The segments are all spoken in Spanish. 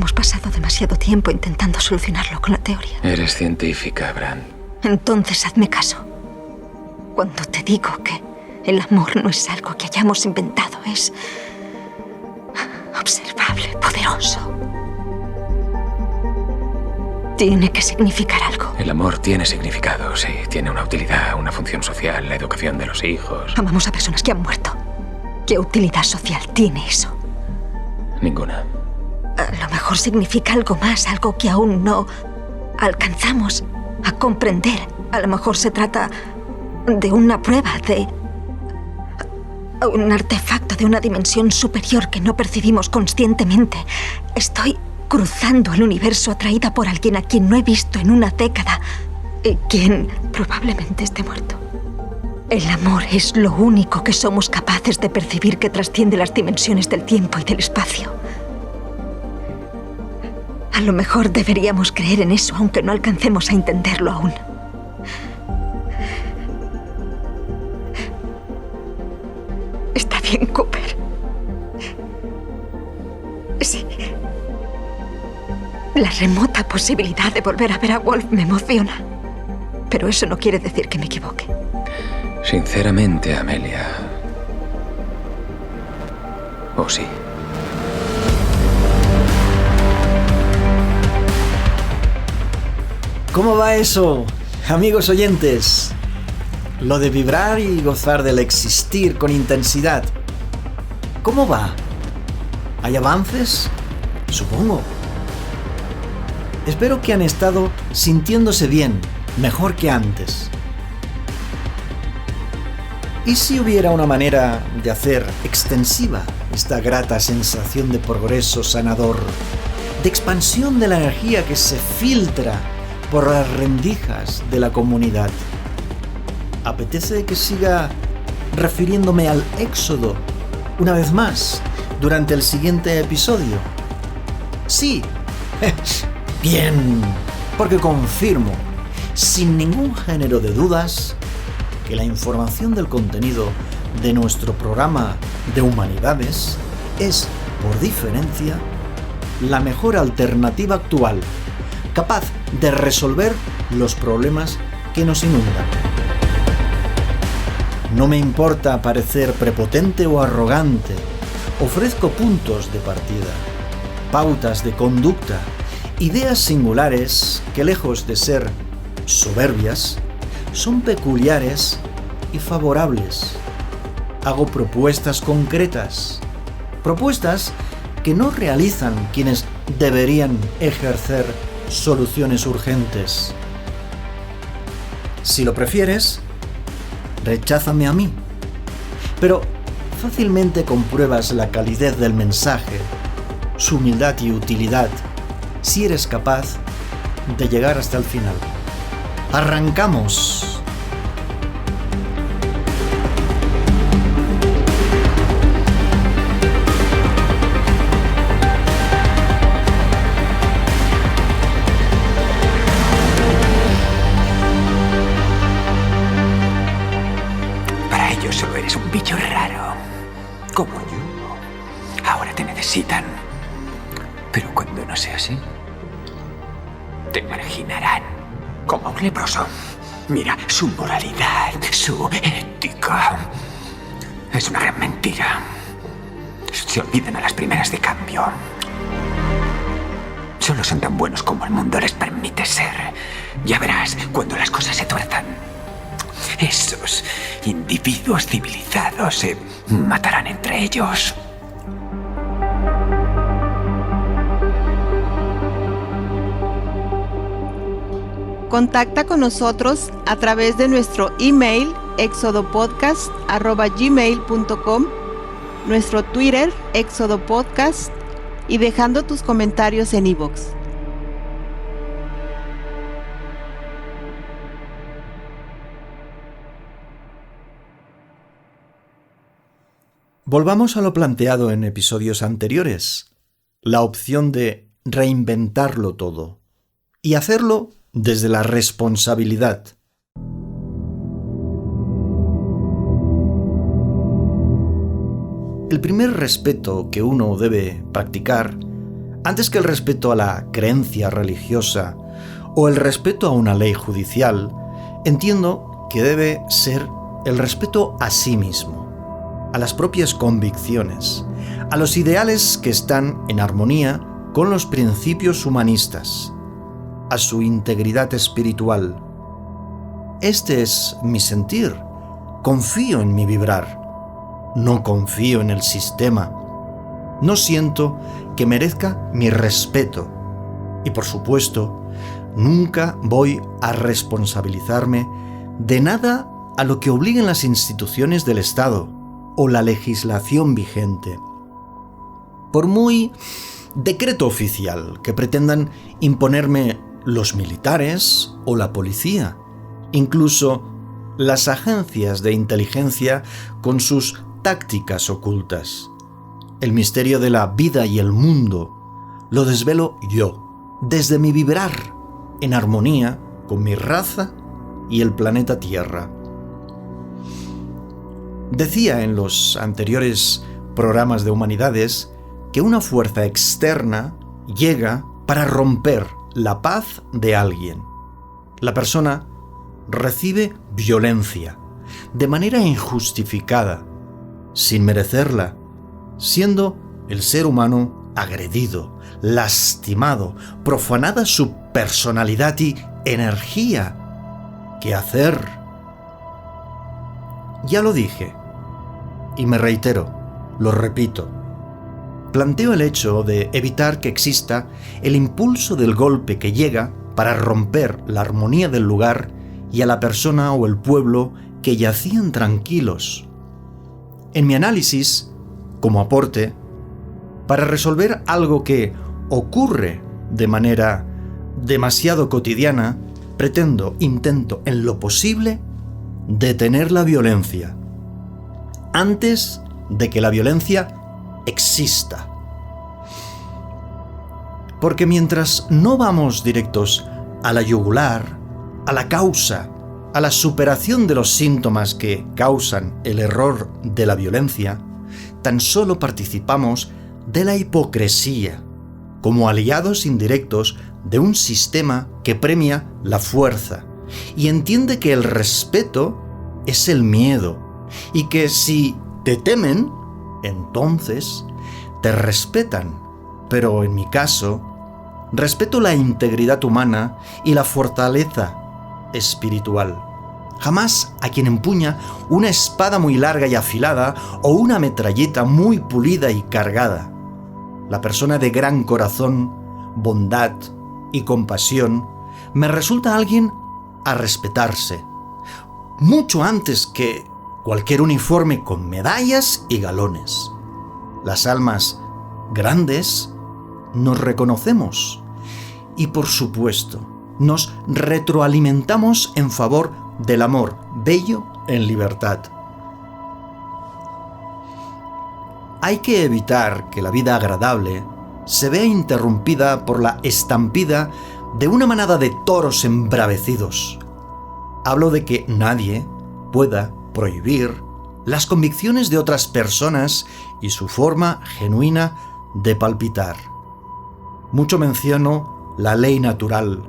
Habíamos pasado demasiado tiempo intentando solucionarlo con la teoría. Eres científica, Bran. Entonces hazme caso. Cuando te digo que el amor no es algo que hayamos inventado, es observable, poderoso. Tiene que significar algo. El amor tiene significado, sí. Tiene una utilidad, una función social, la educación de los hijos. Amamos a personas que han muerto. ¿Qué utilidad social tiene eso? Ninguna. A lo mejor significa algo más, algo que aún no alcanzamos a comprender. A lo mejor se trata de una prueba, de un artefacto de una dimensión superior que no percibimos conscientemente. Estoy cruzando el universo atraída por alguien a quien no he visto en una década y quien probablemente esté muerto. El amor es lo único que somos capaces de percibir que trasciende las dimensiones del tiempo y del espacio. A lo mejor deberíamos creer en eso, aunque no alcancemos a entenderlo aún. Está bien, Cooper. Sí. La remota posibilidad de volver a ver a Wolf me emociona. Pero eso no quiere decir que me equivoque. Sinceramente, Amelia. ¿O sí? ¿Cómo va eso, amigos oyentes? Lo de vibrar y gozar del existir con intensidad. ¿Cómo va? ¿Hay avances? Supongo. Espero que han estado sintiéndose bien, mejor que antes. ¿Y si hubiera una manera de hacer extensiva esta grata sensación de progreso sanador, de expansión de la energía que se filtra por las rendijas de la comunidad? ¿Apetece que siga refiriéndome al éxodo una vez más durante el siguiente episodio? Sí. Bien, porque confirmo, sin ningún género de dudas, que la información del contenido de nuestro programa de humanidades es, por diferencia, la mejor alternativa actual, capaz de resolver los problemas que nos inundan. No me importa parecer prepotente o arrogante, ofrezco puntos de partida, pautas de conducta, ideas singulares que, lejos de ser soberbias, son peculiares y favorables. Hago propuestas concretas, propuestas que no realizan quienes deberían ejercer soluciones urgentes. Si lo prefieres, recházame a mí, pero fácilmente compruebas la calidez del mensaje, su humildad y utilidad, si eres capaz de llegar hasta el final. ¡Arrancamos! Para ellos solo eres un bicho raro, como yo. Ahora te necesitan. Pero cuando no sea así, te marginarán como a un leproso. Mira, su moralidad, su ética, es una gran mentira. Se olvidan a las primeras de cambio. Solo son tan buenos como el mundo les permite ser. Ya verás cuando las cosas se tuerzan. Esos individuos civilizados se matarán entre ellos. Contacta con nosotros a través de nuestro email exodopodcast@gmail.com, nuestro Twitter exodopodcast y dejando tus comentarios en iVoox. Volvamos a lo planteado en episodios anteriores, la opción de reinventarlo todo y hacerlo desde la responsabilidad. El primer respeto que uno debe practicar Antes que el respeto a la creencia religiosa o el respeto a una ley judicial, entiendo que debe ser el respeto a sí mismo, a las propias convicciones, a los ideales que están en armonía con los principios humanistas, a su integridad espiritual. Este es mi sentir. Confío en mi vibrar. No confío en el sistema. No siento que merezca mi respeto. Y por supuesto, nunca voy a responsabilizarme de nada a lo que obliguen las instituciones del Estado o la legislación vigente. Por muy decreto oficial que pretendan imponerme los militares o la policía, incluso las agencias de inteligencia con sus tácticas ocultas. El misterio de la vida y el mundo lo desvelo yo, desde mi vibrar, en armonía con mi raza y el planeta Tierra. Decía en los anteriores programas de Humanidades que una fuerza externa llega para romper la paz de alguien. La persona recibe violencia de manera injustificada, sin merecerla, siendo el ser humano agredido, lastimado, profanada su personalidad y energía. ¿Qué hacer? Ya lo dije, y me reitero, lo repito. Planteo el hecho de evitar que exista el impulso del golpe que llega para romper la armonía del lugar y a la persona o el pueblo que yacían tranquilos. En mi análisis, como aporte, para resolver algo que ocurre de manera demasiado cotidiana, intento en lo posible detener la violencia antes de que la violencia exista. Porque mientras no vamos directos a la yugular, a la causa, a la superación de los síntomas que causan el error de la violencia, tan solo participamos de la hipocresía, como aliados indirectos de un sistema que premia la fuerza y entiende que el respeto es el miedo y que si te temen, entonces te respetan. Pero en mi caso, respeto la integridad humana y la fortaleza espiritual. Jamás a quien empuña una espada muy larga y afilada o una metralleta muy pulida y cargada. La persona de gran corazón, bondad y compasión me resulta alguien a respetarse, mucho antes que cualquier uniforme con medallas y galones. Las almas grandes nos reconocemos y, por supuesto, nos retroalimentamos en favor del amor bello en libertad. Hay que evitar que la vida agradable se vea interrumpida por la estampida de una manada de toros embravecidos. Hablo de que nadie pueda prohibir las convicciones de otras personas y su forma genuina de palpitar. Mucho menciono la ley natural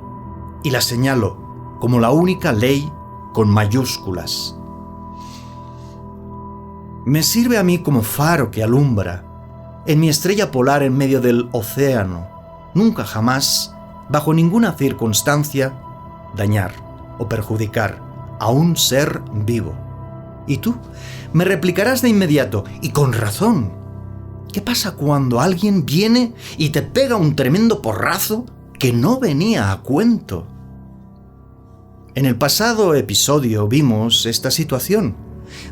y la señalo como la única ley con mayúsculas. Me sirve a mí como faro que alumbra en mi estrella polar en medio del océano. Nunca jamás, bajo ninguna circunstancia, dañar o perjudicar a un ser vivo. Y tú me replicarás de inmediato, y con razón. ¿Qué pasa cuando alguien viene y te pega un tremendo porrazo que no venía a cuento? En el pasado episodio vimos esta situación,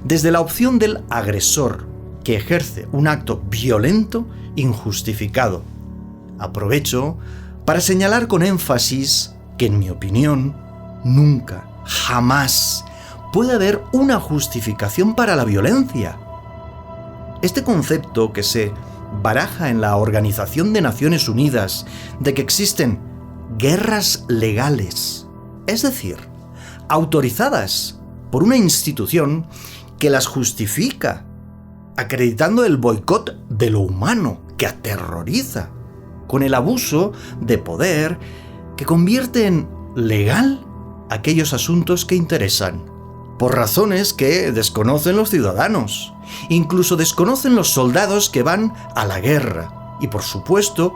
desde la opción del agresor, que ejerce un acto violento injustificado. Aprovecho para señalar con énfasis que, en mi opinión, nunca, jamás puede haber una justificación para la violencia. Este concepto que se baraja en la Organización de Naciones Unidas de que existen guerras legales, es decir, autorizadas por una institución que las justifica, acreditando el boicot de lo humano que aterroriza, con el abuso de poder que convierte en legal aquellos asuntos que interesan, por razones que desconocen los ciudadanos, incluso desconocen los soldados que van a la guerra y, por supuesto,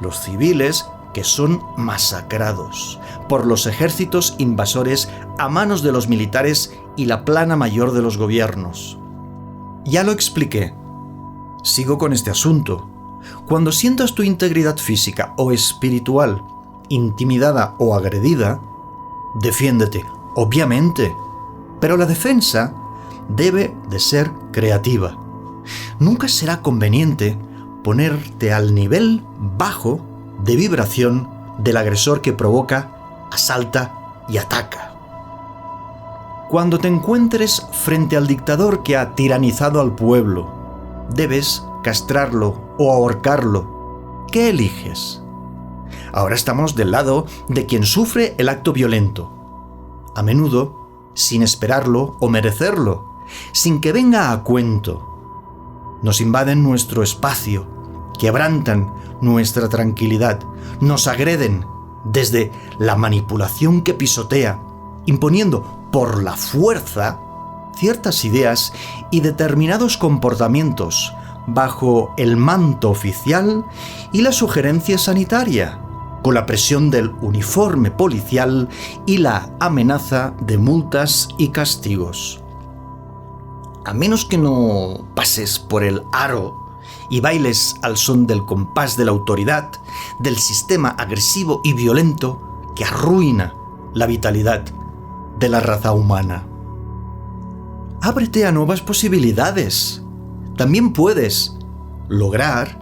los civiles que son masacrados por los ejércitos invasores a manos de los militares y la plana mayor de los gobiernos. Ya lo expliqué. Sigo con este asunto. Cuando sientas tu integridad física o espiritual intimidada o agredida, defiéndete, obviamente, pero la defensa debe de ser creativa. Nunca será conveniente ponerte al nivel bajo de vibración del agresor que provoca, asalta y ataca. Cuando te encuentres frente al dictador que ha tiranizado al pueblo, debes castrarlo o ahorcarlo. ¿Qué eliges? Ahora estamos del lado de quien sufre el acto violento, a menudo sin esperarlo o merecerlo, sin que venga a cuento. Nos invaden nuestro espacio, quebrantan nuestra tranquilidad, nos agreden desde la manipulación que pisotea, imponiendo por la fuerza ciertas ideas y determinados comportamientos bajo el manto oficial y la sugerencia sanitaria, con la presión del uniforme policial y la amenaza de multas y castigos. A menos que no pases por el aro y bailes al son del compás de la autoridad, del sistema agresivo y violento que arruina la vitalidad de la raza humana. Ábrete a nuevas posibilidades. También puedes lograr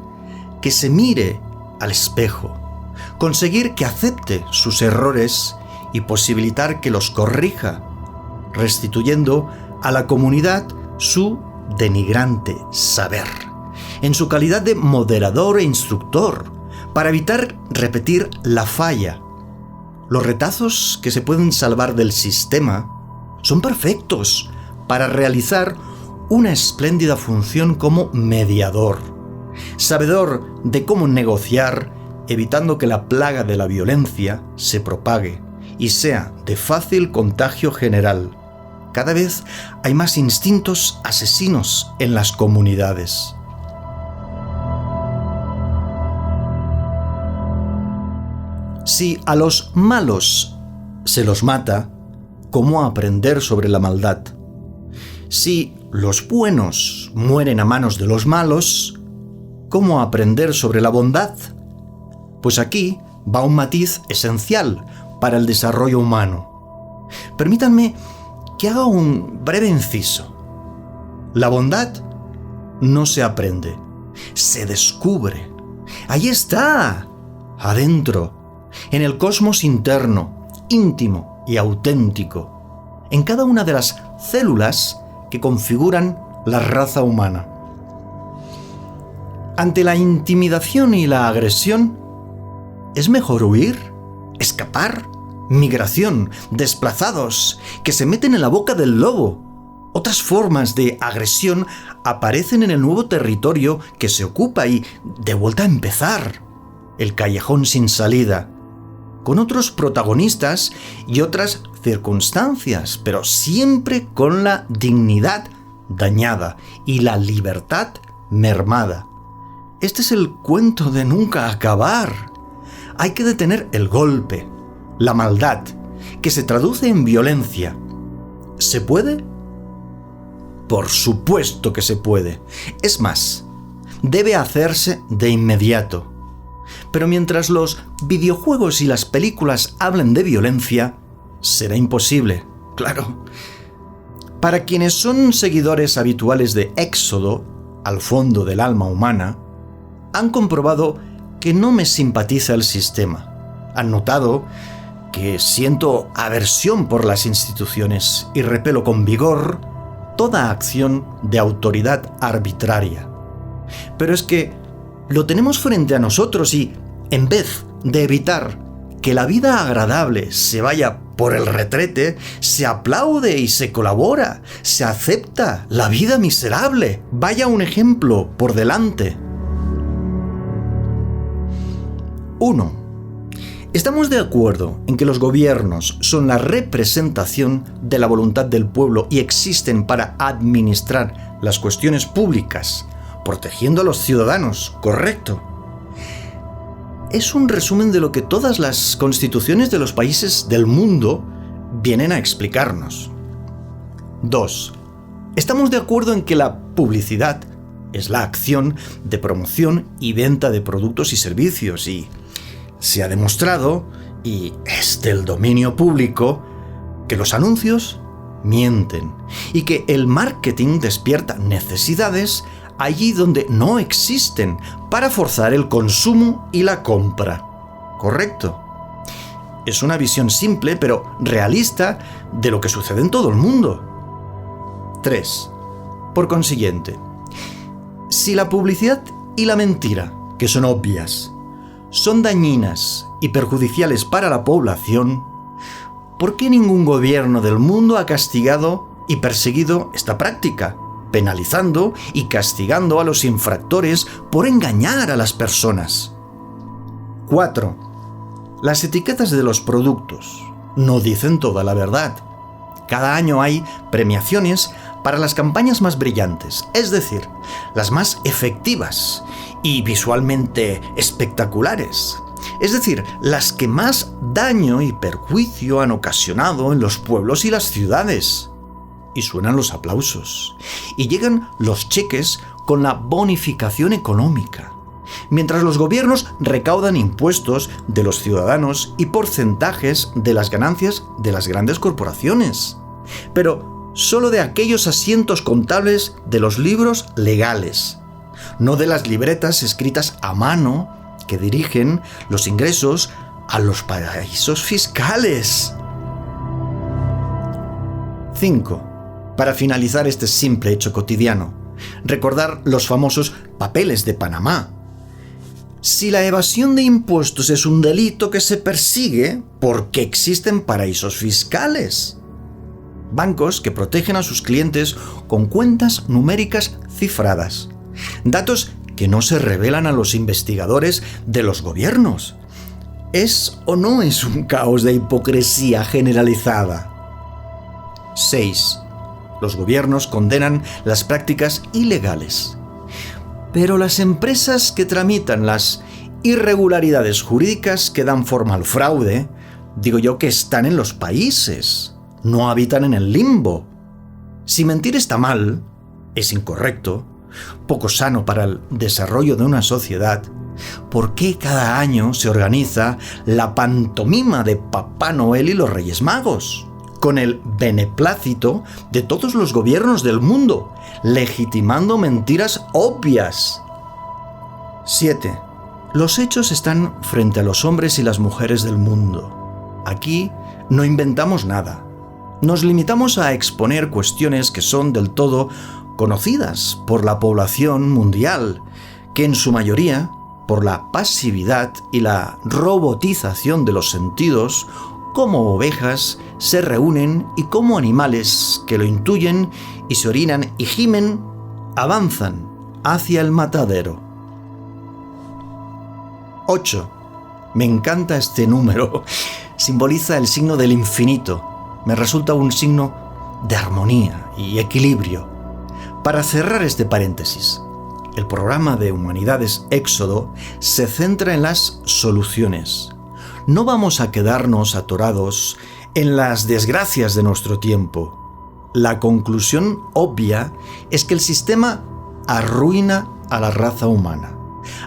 que se mire al espejo, conseguir que acepte sus errores y posibilitar que los corrija, restituyendo a la comunidad su denigrante saber, en su calidad de moderador e instructor, para evitar repetir la falla. Los retazos que se pueden salvar del sistema son perfectos para realizar una espléndida función como mediador, sabedor de cómo negociar, evitando que la plaga de la violencia se propague y sea de fácil contagio general. Cada vez hay más instintos asesinos en las comunidades. Si a los malos se los mata, ¿cómo aprender sobre la maldad? Si los buenos mueren a manos de los malos, ¿cómo aprender sobre la bondad? Pues aquí va un matiz esencial para el desarrollo humano. Permítanme que haga un breve inciso. La bondad no se aprende, se descubre. Ahí está, adentro, en el cosmos interno, íntimo y auténtico, en cada una de las células que configuran la raza humana. Ante la intimidación y la agresión, ¿es mejor huir? ¿Escapar? Migración, desplazados, que se meten en la boca del lobo. Otras formas de agresión aparecen en el nuevo territorio que se ocupa y de vuelta a empezar. El callejón sin salida, con otros protagonistas y otras circunstancias, pero siempre con la dignidad dañada y la libertad mermada. Este es el cuento de nunca acabar. Hay que detener el golpe, la maldad, que se traduce en violencia. ¿Se puede? Por supuesto que se puede. Es más, debe hacerse de inmediato. Pero mientras los videojuegos y las películas hablen de violencia, será imposible, claro. Para quienes son seguidores habituales de Éxodo, al fondo del alma humana, han comprobado que no me simpatiza el sistema. Han notado que siento aversión por las instituciones y repelo con vigor toda acción de autoridad arbitraria. Pero es que lo tenemos frente a nosotros y, en vez de evitar que la vida agradable se vaya por el retrete, se aplaude y se colabora, se acepta la vida miserable. Vaya un ejemplo por delante. 1. Estamos de acuerdo en que los gobiernos son la representación de la voluntad del pueblo y existen para administrar las cuestiones públicas, protegiendo a los ciudadanos, ¿correcto? Es un resumen de lo que todas las constituciones de los países del mundo vienen a explicarnos. 2. Estamos de acuerdo en que la publicidad es la acción de promoción y venta de productos y servicios y se ha demostrado, y es del dominio público, que los anuncios mienten y que el marketing despierta necesidades allí donde no existen para forzar el consumo y la compra. ¿Correcto? Es una visión simple pero realista de lo que sucede en todo el mundo. 3. Por consiguiente, si la publicidad y la mentira, que son obvias, son dañinas y perjudiciales para la población, ¿por qué ningún gobierno del mundo ha castigado y perseguido esta práctica, penalizando y castigando a los infractores por engañar a las personas? 4. Las etiquetas de los productos no dicen toda la verdad. Cada año hay premiaciones para las campañas más brillantes, es decir, las más efectivas y visualmente espectaculares. Es decir, las que más daño y perjuicio han ocasionado en los pueblos y las ciudades. Y suenan los aplausos. Y llegan los cheques con la bonificación económica. Mientras los gobiernos recaudan impuestos de los ciudadanos y porcentajes de las ganancias de las grandes corporaciones. Pero solo de aquellos asientos contables de los libros legales, no de las libretas escritas a mano que dirigen los ingresos a los paraísos fiscales. 5. Para finalizar este simple hecho cotidiano, recordar los famosos papeles de Panamá. Si la evasión de impuestos es un delito que se persigue, ¿por qué existen paraísos fiscales? Bancos que protegen a sus clientes con cuentas numéricas cifradas. Datos que no se revelan a los investigadores de los gobiernos. ¿Es o no es un caos de hipocresía generalizada? 6. Los gobiernos condenan las prácticas ilegales. Pero las empresas que tramitan las irregularidades jurídicas que dan forma al fraude, digo yo que están en los países, no habitan en el limbo. Si mentir está mal, es incorrecto, poco sano para el desarrollo de una sociedad, ¿por qué cada año se organiza la pantomima de Papá Noel y los Reyes Magos? Con el beneplácito de todos los gobiernos del mundo, legitimando mentiras obvias. 7. Los hechos están frente a los hombres y las mujeres del mundo. Aquí no inventamos nada. Nos limitamos a exponer cuestiones que son del todo conocidas por la población mundial, que en su mayoría, por la pasividad y la robotización de los sentidos, como ovejas, se reúnen y como animales que lo intuyen y se orinan y gimen, avanzan hacia el matadero. 8. Me encanta este número. Simboliza el signo del infinito. Me resulta un signo de armonía y equilibrio. Para cerrar este paréntesis, el programa de Humanidades Éxodo se centra en las soluciones. No vamos a quedarnos atorados en las desgracias de nuestro tiempo. La conclusión obvia es que el sistema arruina a la raza humana,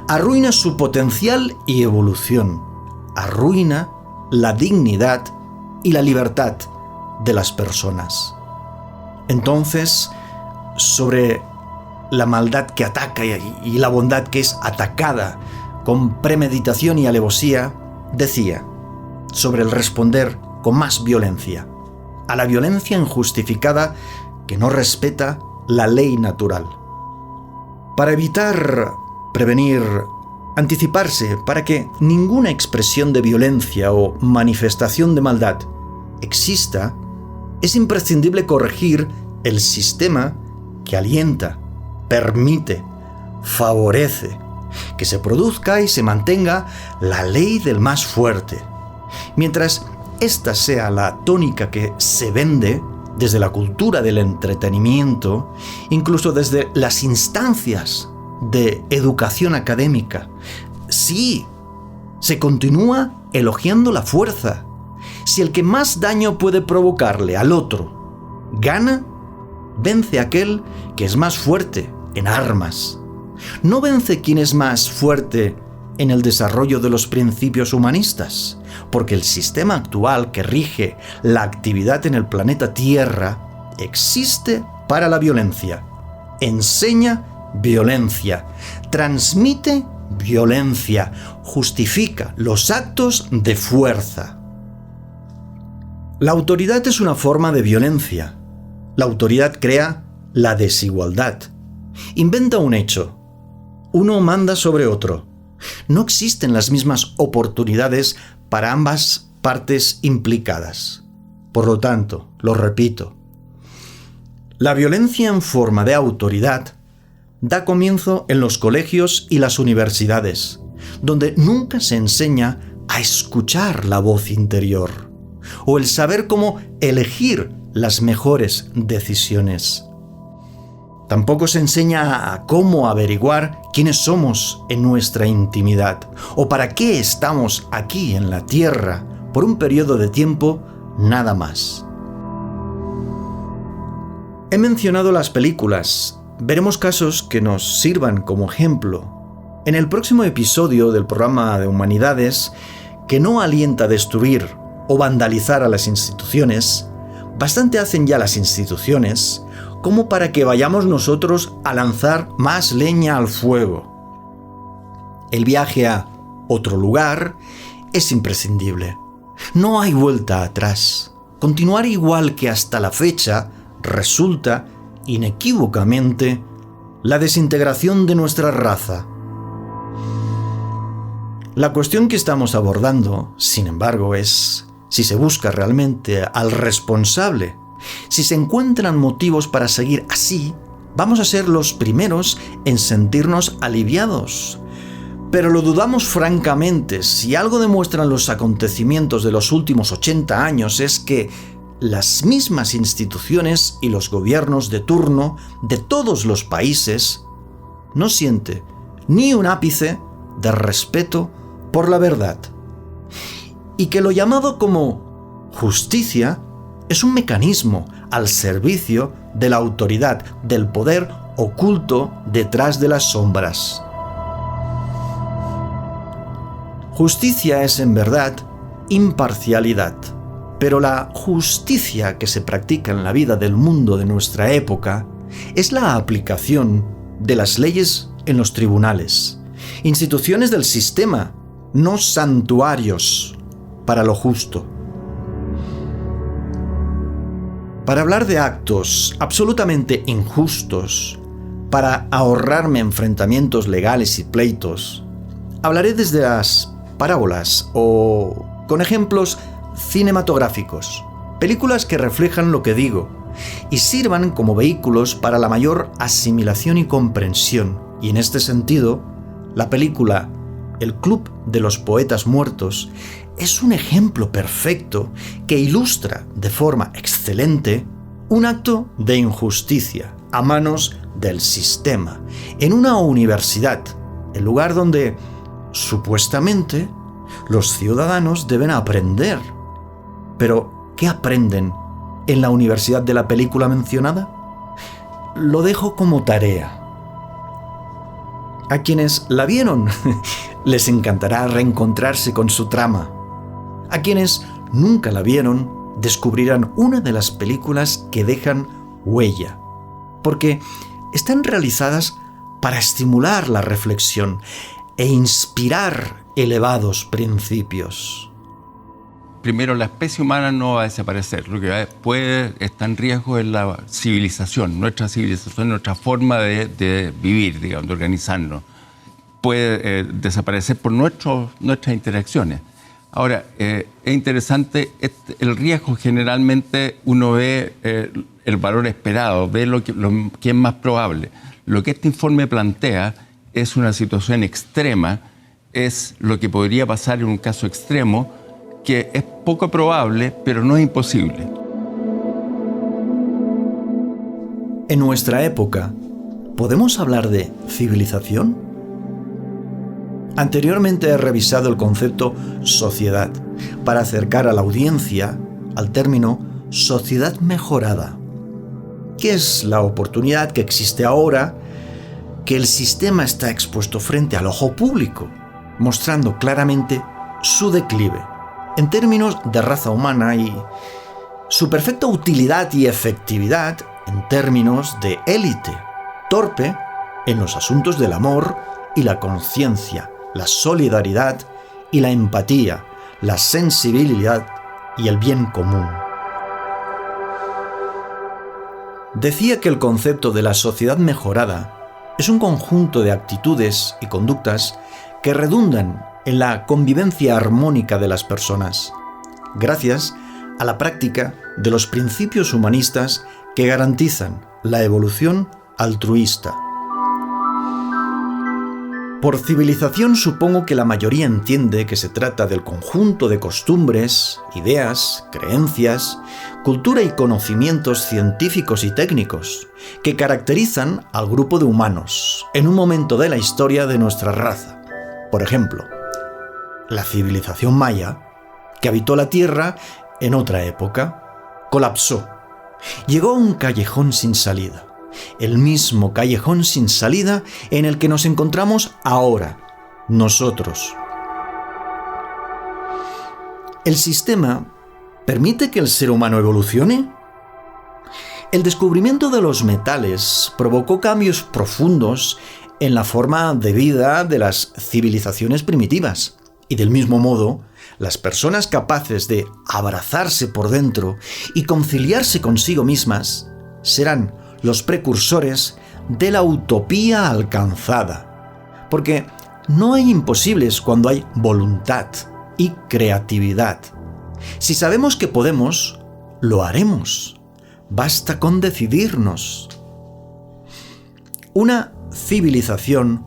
arruina su potencial y evolución, arruina la dignidad y la libertad de las personas. Entonces, sobre la maldad que ataca y la bondad que es atacada con premeditación y alevosía, decía sobre el responder con más violencia a la violencia injustificada que no respeta la ley natural. Para evitar, prevenir, anticiparse, para que ninguna expresión de violencia o manifestación de maldad exista, es imprescindible corregir el sistema que alienta, permite, favorece, que se produzca y se mantenga la ley del más fuerte. Mientras esta sea la tónica que se vende desde la cultura del entretenimiento, incluso desde las instancias de educación académica, sí, se continúa elogiando la fuerza. Si el que más daño puede provocarle al otro gana, vence aquel que es más fuerte en armas. No vence quien es más fuerte en el desarrollo de los principios humanistas, porque el sistema actual que rige la actividad en el planeta Tierra existe para la violencia, enseña violencia, transmite violencia, justifica los actos de fuerza. La autoridad es una forma de violencia. La autoridad crea la desigualdad. Inventa un hecho. Uno manda sobre otro. No existen las mismas oportunidades para ambas partes implicadas. Por lo tanto, lo repito, la violencia en forma de autoridad da comienzo en los colegios y las universidades, donde nunca se enseña a escuchar la voz interior o el saber cómo elegir las mejores decisiones. Tampoco se enseña a cómo averiguar quiénes somos en nuestra intimidad o para qué estamos aquí en la Tierra por un periodo de tiempo nada más. He mencionado las películas. Veremos casos que nos sirvan como ejemplo. En el próximo episodio del programa de Humanidades, que no alienta a destruir o vandalizar a las instituciones, bastante hacen ya las instituciones como para que vayamos nosotros a lanzar más leña al fuego. El viaje a otro lugar es imprescindible. No hay vuelta atrás. Continuar igual que hasta la fecha resulta, inequívocamente, la desintegración de nuestra raza. La cuestión que estamos abordando, sin embargo, es si se busca realmente al responsable. Si se encuentran motivos para seguir así, vamos a ser los primeros en sentirnos aliviados. Pero lo dudamos francamente. Si algo demuestran los acontecimientos de los últimos 80 años es que las mismas instituciones y los gobiernos de turno de todos los países no sienten ni un ápice de respeto por la verdad. Y que lo llamado como justicia es un mecanismo al servicio de la autoridad, del poder oculto detrás de las sombras. Justicia es en verdad imparcialidad, pero la justicia que se practica en la vida del mundo de nuestra época es la aplicación de las leyes en los tribunales, instituciones del sistema, no santuarios para lo justo. Para hablar de actos absolutamente injustos, para ahorrarme enfrentamientos legales y pleitos, hablaré desde las parábolas o con ejemplos cinematográficos, películas que reflejan lo que digo y sirvan como vehículos para la mayor asimilación y comprensión. Y en este sentido, la película El Club de los Poetas Muertos es un ejemplo perfecto que ilustra de forma excelente un acto de injusticia a manos del sistema en una universidad, el lugar donde supuestamente los ciudadanos deben aprender. Pero, ¿qué aprenden en la universidad de la película mencionada? Lo dejo como tarea. A quienes la vieron les encantará reencontrarse con su trama. A quienes nunca la vieron descubrirán una de las películas que dejan huella, porque están realizadas para estimular la reflexión e inspirar elevados principios. Primero, la especie humana no va a desaparecer. Lo que puede estar en riesgo es la civilización, nuestra forma de vivir, digamos, de organizarnos. Puede desaparecer por nuestras interacciones. Ahora, es interesante, el riesgo generalmente uno ve el valor esperado, ve lo que es más probable. Lo que este informe plantea es una situación extrema, es lo que podría pasar en un caso extremo, que es poco probable, pero no es imposible. En nuestra época, ¿podemos hablar de civilización? Anteriormente he revisado el concepto sociedad para acercar a la audiencia al término sociedad mejorada, que es la oportunidad que existe ahora que el sistema está expuesto frente al ojo público, mostrando claramente su declive en términos de raza humana y su perfecta utilidad y efectividad en términos de élite, torpe en los asuntos del amor y la conciencia, la solidaridad y la empatía, la sensibilidad y el bien común. Decía que el concepto de la sociedad mejorada es un conjunto de actitudes y conductas que redundan en la convivencia armónica de las personas, gracias a la práctica de los principios humanistas que garantizan la evolución altruista. Por civilización supongo que la mayoría entiende que se trata del conjunto de costumbres, ideas, creencias, cultura y conocimientos científicos y técnicos que caracterizan al grupo de humanos en un momento de la historia de nuestra raza. Por ejemplo, la civilización maya, que habitó la Tierra en otra época, colapsó. Llegó a un callejón sin salida. El mismo callejón sin salida en el que nos encontramos ahora, nosotros. ¿El sistema permite que el ser humano evolucione? El descubrimiento de los metales provocó cambios profundos en la forma de vida de las civilizaciones primitivas. Y del mismo modo, las personas capaces de abrazarse por dentro y conciliarse consigo mismas serán los precursores de la utopía alcanzada. Porque no hay imposibles cuando hay voluntad y creatividad. Si sabemos que podemos, lo haremos. Basta con decidirnos. Una civilización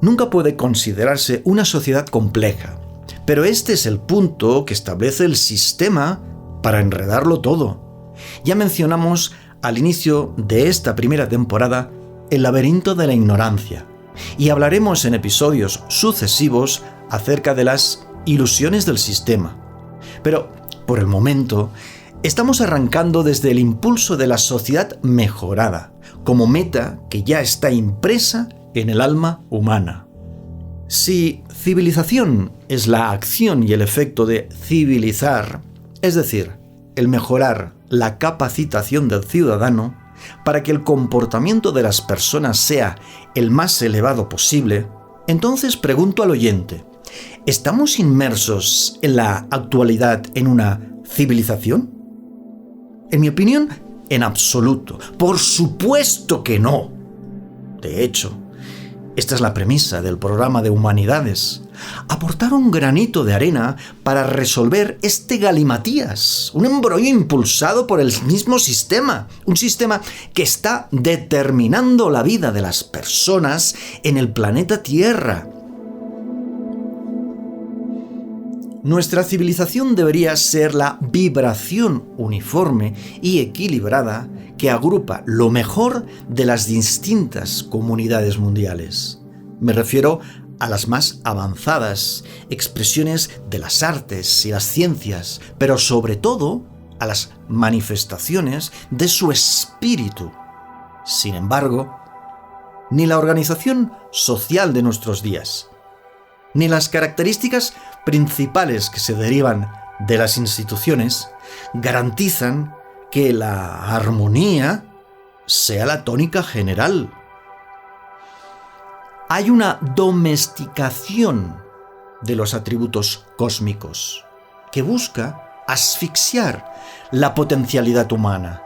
nunca puede considerarse una sociedad compleja, pero este es el punto que establece el sistema para enredarlo todo. Ya mencionamos al inicio de esta primera temporada el laberinto de la ignorancia, y hablaremos en episodios sucesivos acerca de las ilusiones del sistema. Pero, por el momento, estamos arrancando desde el impulso de la sociedad mejorada, como meta que ya está impresa en el alma humana. Si civilización es la acción y el efecto de civilizar, es decir, el mejorar la capacitación del ciudadano para que el comportamiento de las personas sea el más elevado posible, entonces pregunto al oyente, ¿estamos inmersos en la actualidad en una civilización? En mi opinión, en absoluto. Por supuesto que no. De hecho, esta es la premisa del programa de Humanidades. Aportar un granito de arena para resolver este galimatías, un embrollo impulsado por el mismo sistema, un sistema que está determinando la vida de las personas en el planeta Tierra. Nuestra civilización debería ser la vibración uniforme y equilibrada que agrupa lo mejor de las distintas comunidades mundiales. Me refiero a las más avanzadas expresiones de las artes y las ciencias, pero sobre todo a las manifestaciones de su espíritu. Sin embargo, ni la organización social de nuestros días, ni las características principales que se derivan de las instituciones garantizan que la armonía sea la tónica general. Hay una domesticación de los atributos cósmicos que busca asfixiar la potencialidad humana.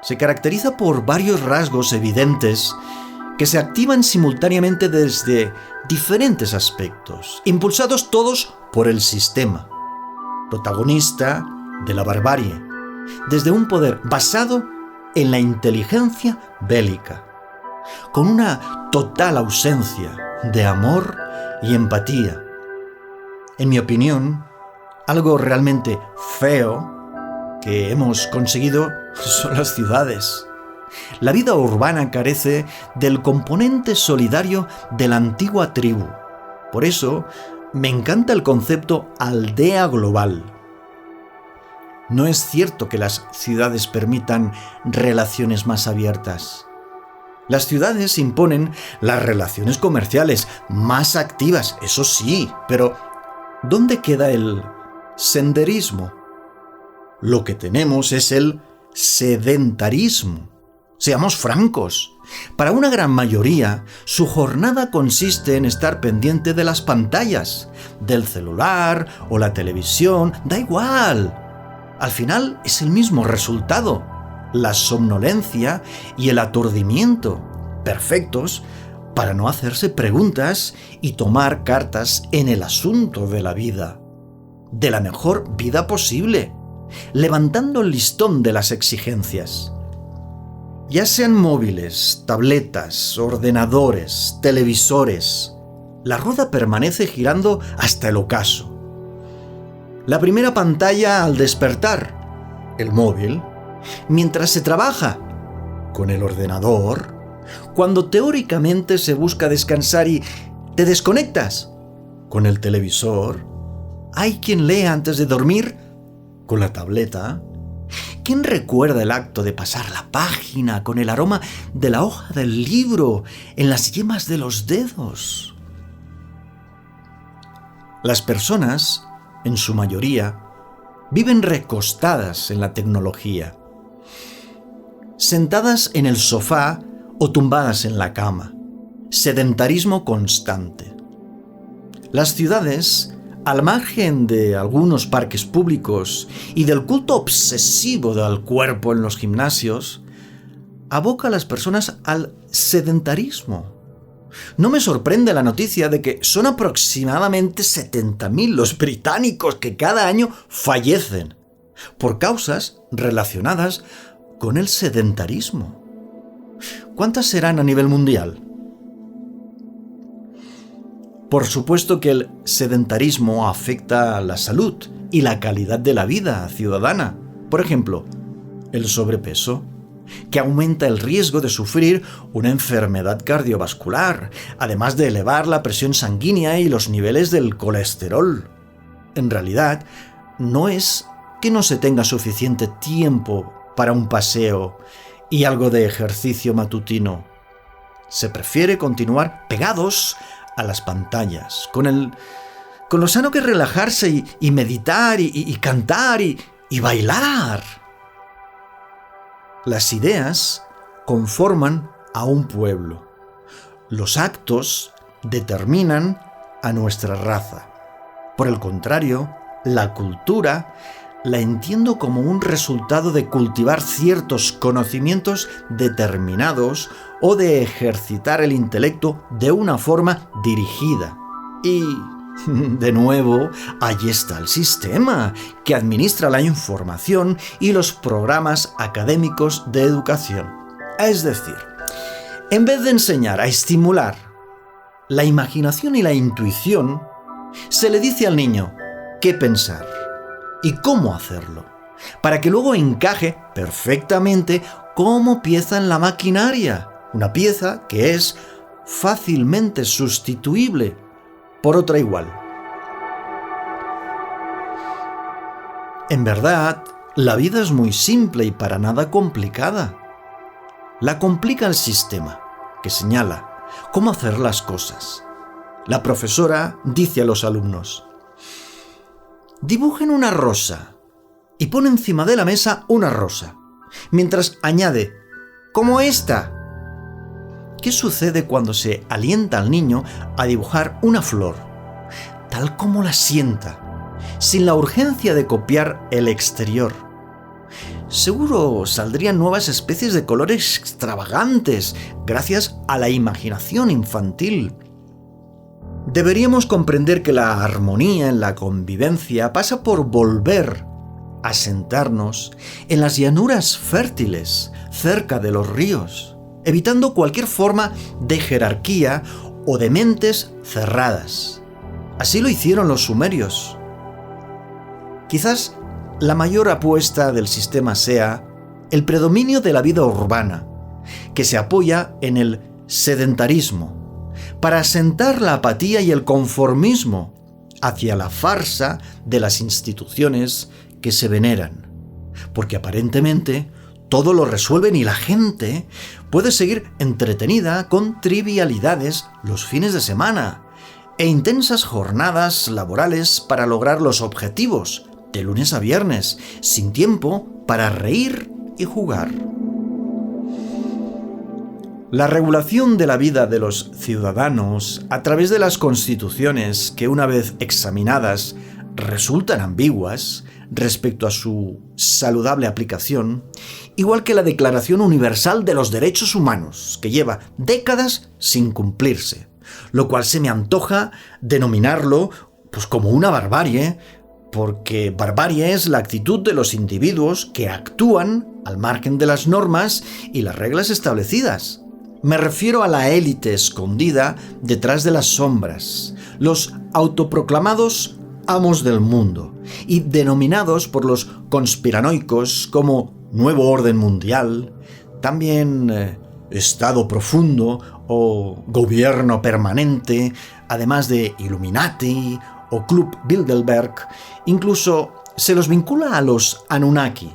Se caracteriza por varios rasgos evidentes que se activan simultáneamente desde diferentes aspectos, impulsados todos por el sistema, protagonista de la barbarie, desde un poder basado en la inteligencia bélica, con una total ausencia de amor y empatía. En mi opinión, algo realmente feo que hemos conseguido son las ciudades. La vida urbana carece del componente solidario de la antigua tribu. Por eso, me encanta el concepto aldea global. No es cierto que las ciudades permitan relaciones más abiertas. Las ciudades imponen las relaciones comerciales más activas, eso sí, pero ¿dónde queda el senderismo? Lo que tenemos es el sedentarismo. Seamos francos, para una gran mayoría, su jornada consiste en estar pendiente de las pantallas, del celular o la televisión, da igual. Al final es el mismo resultado, la somnolencia y el aturdimiento, perfectos para no hacerse preguntas y tomar cartas en el asunto de la vida, de la mejor vida posible, levantando el listón de las exigencias. Ya sean móviles, tabletas, ordenadores, televisores, la rueda permanece girando hasta el ocaso. La primera pantalla al despertar, el móvil, mientras se trabaja con el ordenador, cuando teóricamente se busca descansar y te desconectas con el televisor, hay quien lee antes de dormir con la tableta. ¿Quién recuerda el acto de pasar la página con el aroma de la hoja del libro en las yemas de los dedos? Las personas, en su mayoría, viven recostadas en la tecnología, sentadas en el sofá o tumbadas en la cama. Sedentarismo constante. Las ciudades, al margen de algunos parques públicos y del culto obsesivo del cuerpo en los gimnasios, aboca a las personas al sedentarismo. No me sorprende la noticia de que son aproximadamente 70.000 los británicos que cada año fallecen por causas relacionadas con el sedentarismo. ¿Cuántas serán a nivel mundial? Por supuesto que el sedentarismo afecta a la salud y la calidad de la vida ciudadana. Por ejemplo, el sobrepeso, que aumenta el riesgo de sufrir una enfermedad cardiovascular, además de elevar la presión sanguínea y los niveles del colesterol. En realidad, no es que no se tenga suficiente tiempo para un paseo y algo de ejercicio matutino. Se prefiere continuar pegados a las pantallas, con lo sano que es relajarse y meditar y cantar y bailar. Las ideas conforman a un pueblo. Los actos determinan a nuestra raza. Por el contrario, la cultura la entiendo como un resultado de cultivar ciertos conocimientos determinados o de ejercitar el intelecto de una forma dirigida. Y, de nuevo, ahí está el sistema que administra la información y los programas académicos de educación. Es decir, en vez de enseñar a estimular la imaginación y la intuición, se le dice al niño qué pensar y cómo hacerlo, para que luego encaje perfectamente como pieza en la maquinaria, una pieza que es fácilmente sustituible por otra igual. En verdad, la vida es muy simple y para nada complicada. La complica el sistema, que señala cómo hacer las cosas. La profesora dice a los alumnos: dibujen una rosa y pone encima de la mesa una rosa, mientras añade, como esta. ¿Qué sucede cuando se alienta al niño a dibujar una flor, tal como la sienta, sin la urgencia de copiar el exterior? Seguro saldrían nuevas especies de colores extravagantes gracias a la imaginación infantil. Deberíamos comprender que la armonía en la convivencia pasa por volver a sentarnos en las llanuras fértiles cerca de los ríos evitando cualquier forma de jerarquía o de mentes cerradas. Así lo hicieron los sumerios. Quizás la mayor apuesta del sistema sea el predominio de la vida urbana, que se apoya en el sedentarismo, para asentar la apatía y el conformismo hacia la farsa de las instituciones que se veneran, porque aparentemente todo lo resuelven y la gente puede seguir entretenida con trivialidades los fines de semana e intensas jornadas laborales para lograr los objetivos de lunes a viernes, sin tiempo para reír y jugar. La regulación de la vida de los ciudadanos a través de las constituciones que, una vez examinadas, resultan ambiguas respecto a su saludable aplicación, igual que la Declaración Universal de los Derechos Humanos, que lleva décadas sin cumplirse, lo cual se me antoja denominarlo como una barbarie, porque barbarie es la actitud de los individuos que actúan al margen de las normas y las reglas establecidas. Me refiero a la élite escondida detrás de las sombras, los autoproclamados amos del mundo y denominados por los conspiranoicos como Nuevo Orden Mundial, también Estado Profundo o Gobierno Permanente, además de Illuminati o Club Bilderberg. Incluso se los vincula a los Anunnaki,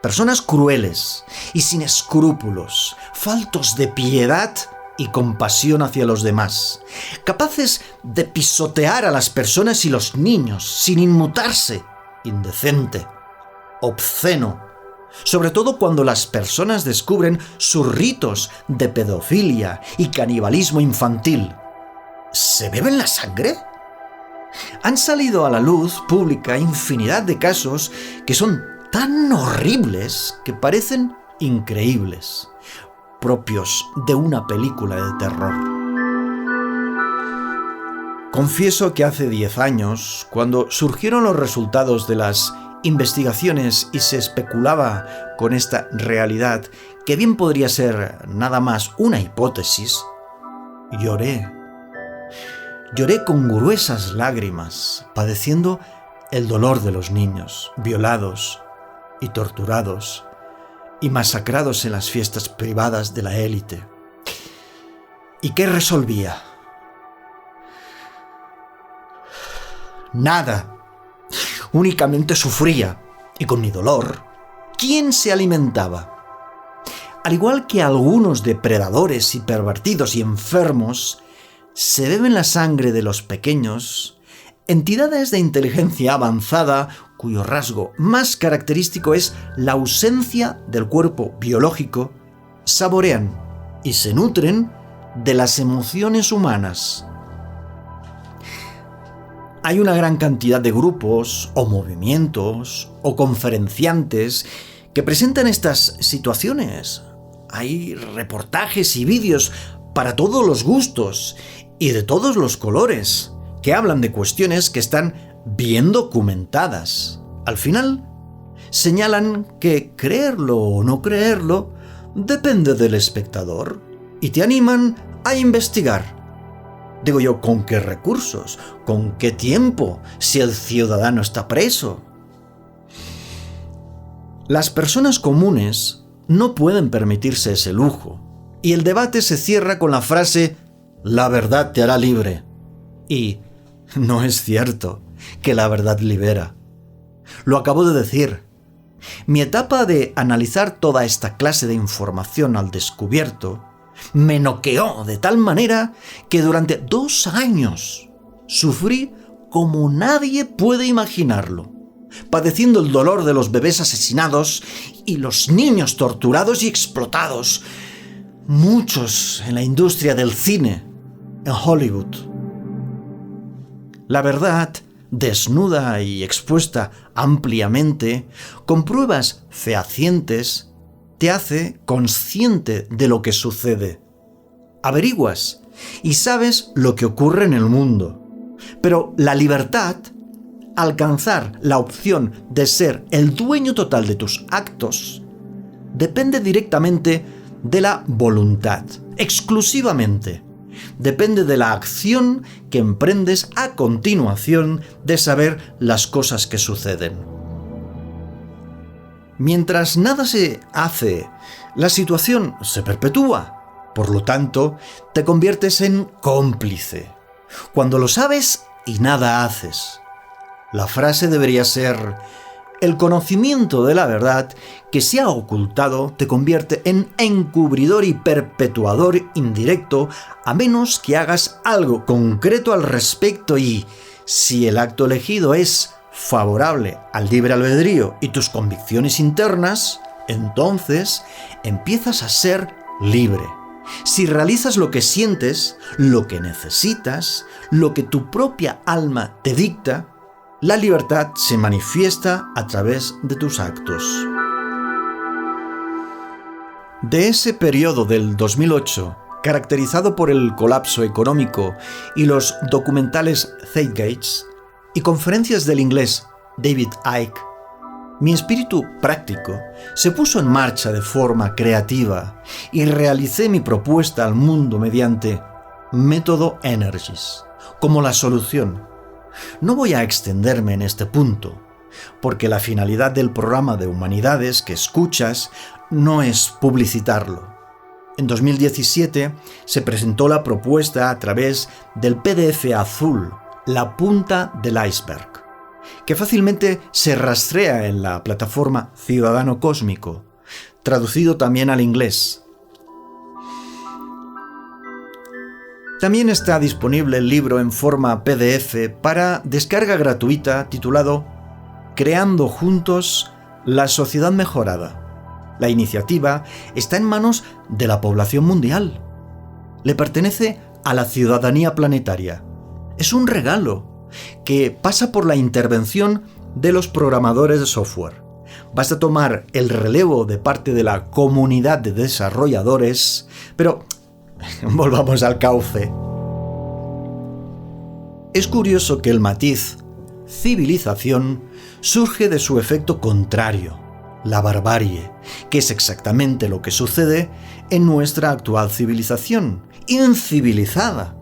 personas crueles y sin escrúpulos, faltos de piedad y compasión hacia los demás, capaces de pisotear a las personas y los niños sin inmutarse, indecente, obsceno, sobre todo cuando las personas descubren sus ritos de pedofilia y canibalismo infantil. ¿Se beben la sangre? Han salido a la luz pública infinidad de casos que son tan horribles que parecen increíbles, propios de una película de terror. Confieso que hace 10 años, cuando surgieron los resultados de las investigaciones y se especulaba con esta realidad, que bien podría ser nada más una hipótesis, lloré con gruesas lágrimas, padeciendo el dolor de los niños violados y torturados y masacrados en las fiestas privadas de la élite. ¿Y qué resolvía? Nada. Únicamente sufría, y con mi dolor, ¿quién se alimentaba? Al igual que algunos depredadores y pervertidos y enfermos, se beben la sangre de los pequeños, entidades de inteligencia avanzada cuyo rasgo más característico es la ausencia del cuerpo biológico, saborean y se nutren de las emociones humanas. Hay una gran cantidad de grupos o movimientos o conferenciantes que presentan estas situaciones. Hay reportajes y vídeos para todos los gustos y de todos los colores que hablan de cuestiones que están bien documentadas. Al final, señalan que creerlo o no creerlo depende del espectador y te animan a investigar. Digo yo, ¿con qué recursos? ¿Con qué tiempo? Si el ciudadano está preso. Las personas comunes no pueden permitirse ese lujo, y el debate se cierra con la frase «La verdad te hará libre». Y no es cierto que la verdad libera. Lo acabo de decir. Mi etapa de analizar toda esta clase de información al descubierto me noqueó de tal manera que durante 2 años sufrí como nadie puede imaginarlo, padeciendo el dolor de los bebés asesinados y los niños torturados y explotados, muchos en la industria del cine, en Hollywood. La verdad, desnuda y expuesta ampliamente, con pruebas fehacientes, te hace consciente de lo que sucede. Averiguas y sabes lo que ocurre en el mundo. Pero la libertad, alcanzar la opción de ser el dueño total de tus actos, depende directamente de la voluntad, exclusivamente. Depende de la acción que emprendes a continuación de saber las cosas que suceden. Mientras nada se hace, la situación se perpetúa. Por lo tanto, te conviertes en cómplice. Cuando lo sabes y nada haces. La frase debería ser: el conocimiento de la verdad que se ha ocultado te convierte en encubridor y perpetuador indirecto, a menos que hagas algo concreto al respecto y, si el acto elegido es favorable al libre albedrío y tus convicciones internas, entonces empiezas a ser libre. Si realizas lo que sientes, lo que necesitas, lo que tu propia alma te dicta, la libertad se manifiesta a través de tus actos. De ese periodo del 2008, caracterizado por el colapso económico y los documentales Zeitgeist y conferencias del inglés David Icke, mi espíritu práctico se puso en marcha de forma creativa y realicé mi propuesta al mundo mediante Método Energies, como la solución. No voy a extenderme en este punto, porque la finalidad del programa de humanidades que escuchas no es publicitarlo. En 2017 se presentó la propuesta a través del PDF azul, la punta del iceberg, que fácilmente se rastrea en la plataforma Ciudadano Cósmico, traducido también al inglés. También está disponible el libro en forma PDF para descarga gratuita titulado Creando Juntos la Sociedad Mejorada. La iniciativa está en manos de la población mundial. Le pertenece a la ciudadanía planetaria. Es un regalo que pasa por la intervención de los programadores de software. Basta tomar el relevo de parte de la comunidad de desarrolladores, pero volvamos al cauce. Es curioso que el matiz civilización surge de su efecto contrario, la barbarie, que es exactamente lo que sucede en nuestra actual civilización, incivilizada.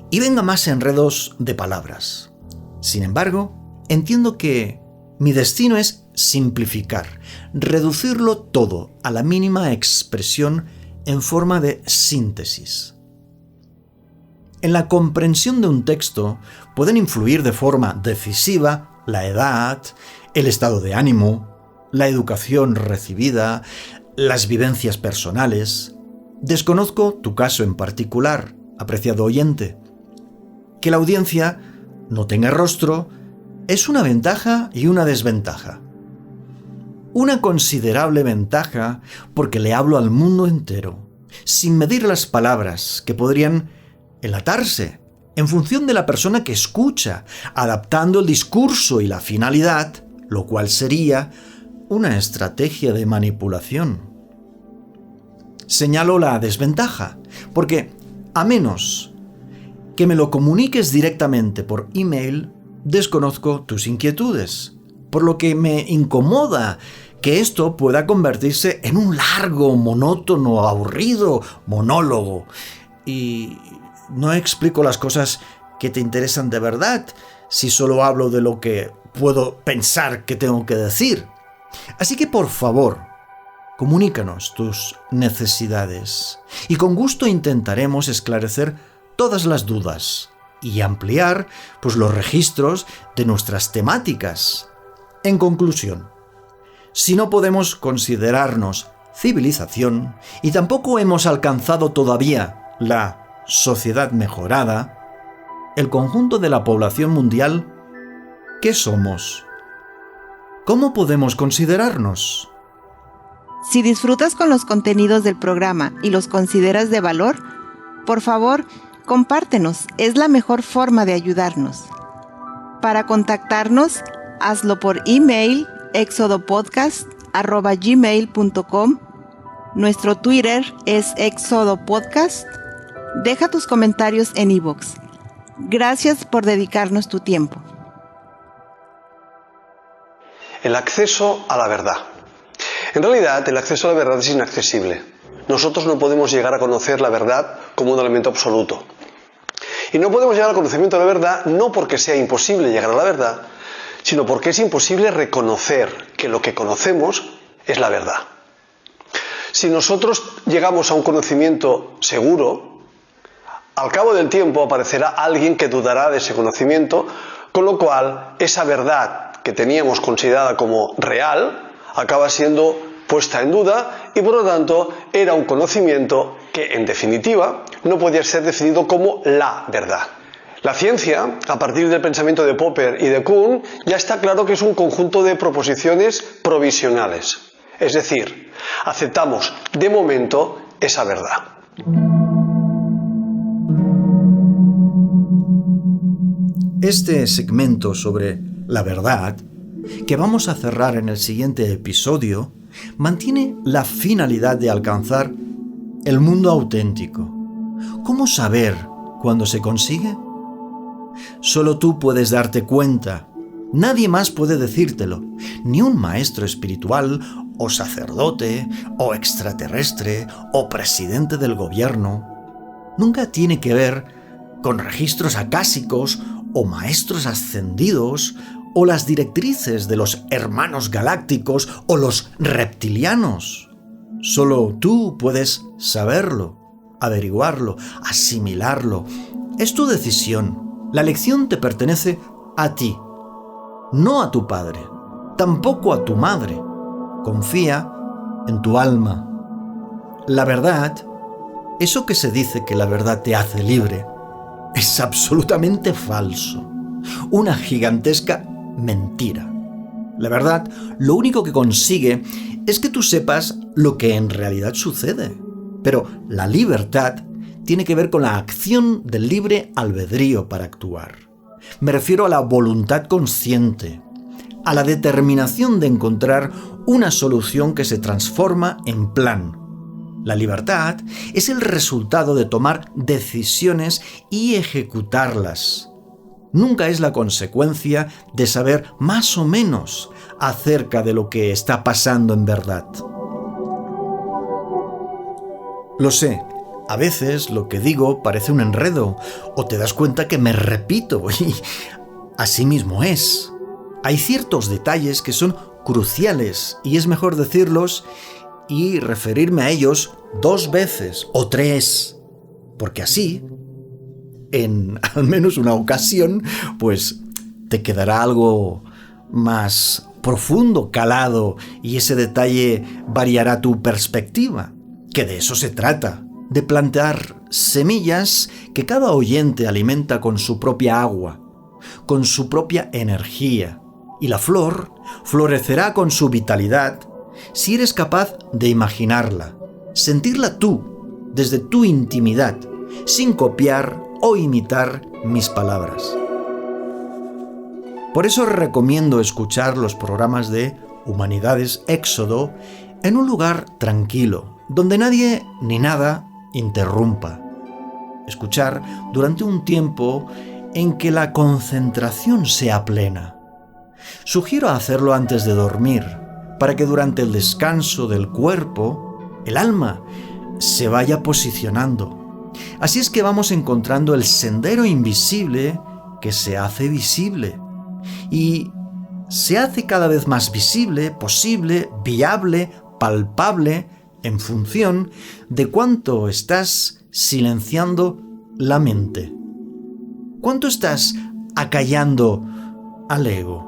Y venga más enredos de palabras. Sin embargo, entiendo que mi destino es simplificar, reducirlo todo a la mínima expresión en forma de síntesis. En la comprensión de un texto pueden influir de forma decisiva la edad, el estado de ánimo, la educación recibida, las vivencias personales. Desconozco tu caso en particular, apreciado oyente. Que la audiencia no tenga rostro es una ventaja y una desventaja. Una considerable ventaja porque le hablo al mundo entero, sin medir las palabras que podrían enlatarse en función de la persona que escucha, adaptando el discurso y la finalidad, lo cual sería una estrategia de manipulación. Señalo la desventaja, porque a menos que me lo comuniques directamente por email, desconozco tus inquietudes, por lo que me incomoda que esto pueda convertirse en un largo, monótono, aburrido monólogo. Y no explico las cosas que te interesan de verdad si solo hablo de lo que puedo pensar que tengo que decir. Así que por favor, comunícanos tus necesidades y con gusto intentaremos esclarecer todas las dudas y ampliar los registros de nuestras temáticas. En conclusión, si no podemos considerarnos civilización y tampoco hemos alcanzado todavía la sociedad mejorada, el conjunto de la población mundial, ¿qué somos? ¿Cómo podemos considerarnos? Si disfrutas con los contenidos del programa y los consideras de valor, por favor, compártenos. Es la mejor forma de ayudarnos. Para contactarnos, hazlo por email exodopodcast@gmail.com. Nuestro Twitter es exodopodcast. Deja tus comentarios en iVoox. Gracias por dedicarnos tu tiempo. El acceso a la verdad. En realidad, el acceso a la verdad es inaccesible. nosotros no podemos llegar a conocer la verdad como un elemento absoluto. Y no podemos llegar al conocimiento de la verdad no porque sea imposible llegar a la verdad, sino porque es imposible reconocer que lo que conocemos es la verdad. Si nosotros llegamos a un conocimiento seguro, al cabo del tiempo aparecerá alguien que dudará de ese conocimiento, con lo cual esa verdad que teníamos considerada como real acaba siendo puesta en duda y por lo tanto era un conocimiento que en definitiva no podía ser definido como la verdad. La ciencia, a partir del pensamiento de Popper y de Kuhn, ya está claro que es un conjunto de proposiciones provisionales. Es decir, aceptamos de momento esa verdad. Este segmento sobre la verdad, que vamos a cerrar en el siguiente episodio, mantiene la finalidad de alcanzar el mundo auténtico. ¿Cómo saber cuándo se consigue? Solo tú puedes darte cuenta. Nadie más puede decírtelo. Ni un maestro espiritual, o sacerdote, o extraterrestre, o presidente del gobierno. Nunca tiene que ver con registros acásicos, o maestros ascendidos, o las directrices de los hermanos galácticos, o los reptilianos. Solo tú puedes saberlo, averiguarlo, asimilarlo. Es tu decisión. La lección te pertenece a ti, no a tu padre, tampoco a tu madre. Confía en tu alma. La verdad, eso que se dice que la verdad te hace libre, es absolutamente falso. Una gigantesca mentira. La verdad, lo único que consigue es que tú sepas lo que en realidad sucede. Pero la libertad tiene que ver con la acción del libre albedrío para actuar. Me refiero a la voluntad consciente, a la determinación de encontrar una solución que se transforma en plan. La libertad es el resultado de tomar decisiones y ejecutarlas. Nunca es la consecuencia de saber más o menos acerca de lo que está pasando en verdad. Lo sé, a veces lo que digo parece un enredo, o te das cuenta que me repito, y así mismo es. Hay ciertos detalles que son cruciales y es mejor decirlos y referirme a ellos 2 veces o 3, porque así, en al menos una ocasión, pues te quedará algo más profundo, calado, y ese detalle variará tu perspectiva, que de eso se trata, de plantar semillas que cada oyente alimenta con su propia agua, con su propia energía, y la flor florecerá con su vitalidad si eres capaz de imaginarla, sentirla tú, desde tu intimidad, sin copiar o imitar mis palabras. Por eso recomiendo escuchar los programas de Humanidades Éxodo en un lugar tranquilo, donde nadie ni nada interrumpa. Escuchar durante un tiempo en que la concentración sea plena. Sugiero hacerlo antes de dormir, para que durante el descanso del cuerpo, el alma se vaya posicionando. Así es que vamos encontrando el sendero invisible que se hace visible. Y se hace cada vez más visible, posible, viable, palpable, en función de cuánto estás silenciando la mente. ¿Cuánto estás acallando al ego?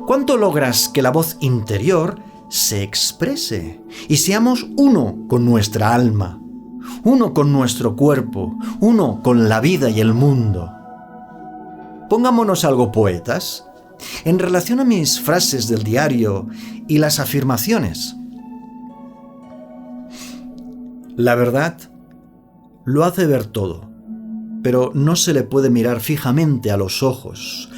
¿Cuánto logras que la voz interior se exprese y seamos uno con nuestra alma, uno con nuestro cuerpo, uno con la vida y el mundo? Pongámonos algo poetas en relación a mis frases del diario y las afirmaciones. La verdad lo hace ver todo, pero no se le puede mirar fijamente a los ojos,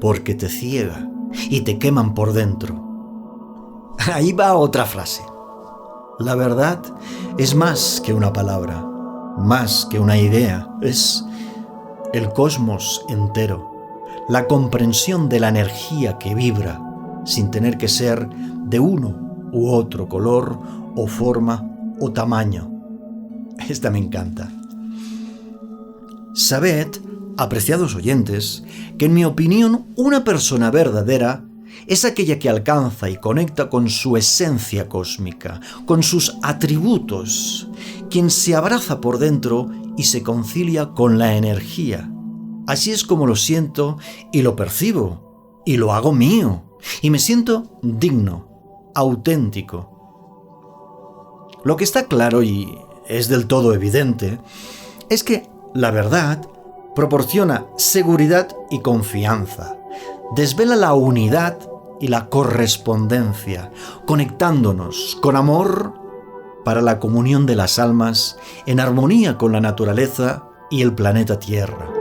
porque te ciega y te queman por dentro. Ahí va otra frase. La verdad es más que una palabra, más que una idea, es el cosmos entero, la comprensión de la energía que vibra, sin tener que ser de uno u otro color o forma o tamaño. Esta me encanta. Sabed, apreciados oyentes, que en mi opinión una persona verdadera es aquella que alcanza y conecta con su esencia cósmica, con sus atributos, quien se abraza por dentro y se concilia con la energía. Así es como lo siento y lo percibo, y lo hago mío, y me siento digno, auténtico. Lo que está claro y es del todo evidente es que la verdad proporciona seguridad y confianza, desvela la unidad y la correspondencia, conectándonos con amor para la comunión de las almas en armonía con la naturaleza y el planeta Tierra.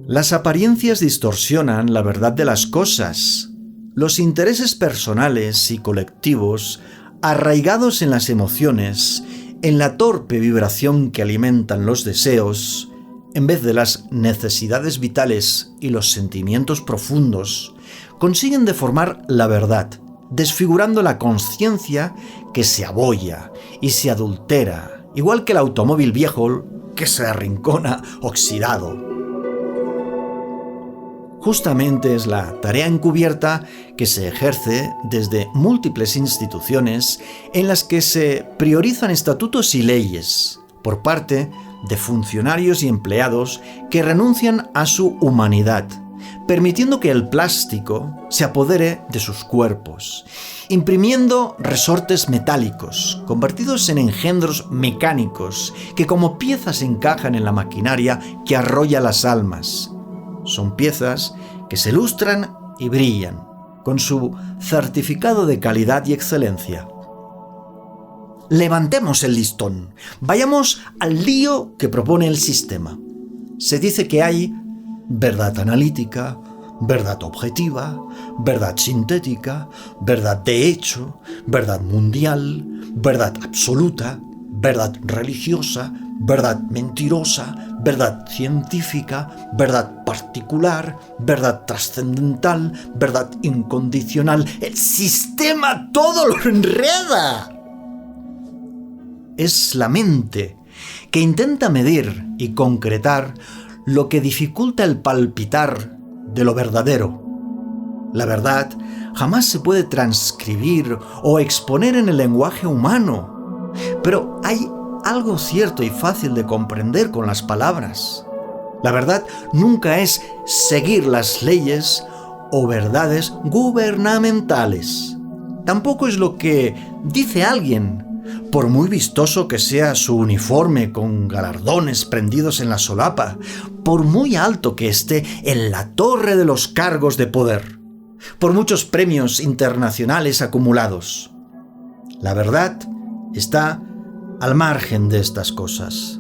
Las apariencias distorsionan la verdad de las cosas. Los intereses personales y colectivos, arraigados en las emociones, en la torpe vibración que alimentan los deseos, en vez de las necesidades vitales y los sentimientos profundos, consiguen deformar la verdad, desfigurando la conciencia que se abolla y se adultera, igual que el automóvil viejo que se arrincona oxidado. Justamente es la tarea encubierta que se ejerce desde múltiples instituciones en las que se priorizan estatutos y leyes por parte de funcionarios y empleados que renuncian a su humanidad, permitiendo que el plástico se apodere de sus cuerpos, imprimiendo resortes metálicos, convertidos en engendros mecánicos que como piezas encajan en la maquinaria que arrolla las almas. Son piezas que se lustran y brillan, con su certificado de calidad y excelencia. Levantemos el listón, vayamos al lío que propone el sistema. Se dice que hay verdad analítica, verdad objetiva, verdad sintética, verdad de hecho, verdad mundial, verdad absoluta, verdad religiosa, verdad mentirosa, verdad científica, verdad particular, verdad trascendental, verdad incondicional. El sistema todo lo enreda. Es la mente que intenta medir y concretar lo que dificulta el palpitar de lo verdadero. La verdad jamás se puede transcribir o exponer en el lenguaje humano, pero hay algo cierto y fácil de comprender con las palabras. La verdad nunca es seguir las leyes o verdades gubernamentales. Tampoco es lo que dice alguien, por muy vistoso que sea su uniforme con galardones prendidos en la solapa, por muy alto que esté en la torre de los cargos de poder, por muchos premios internacionales acumulados. La verdad está al margen de estas cosas.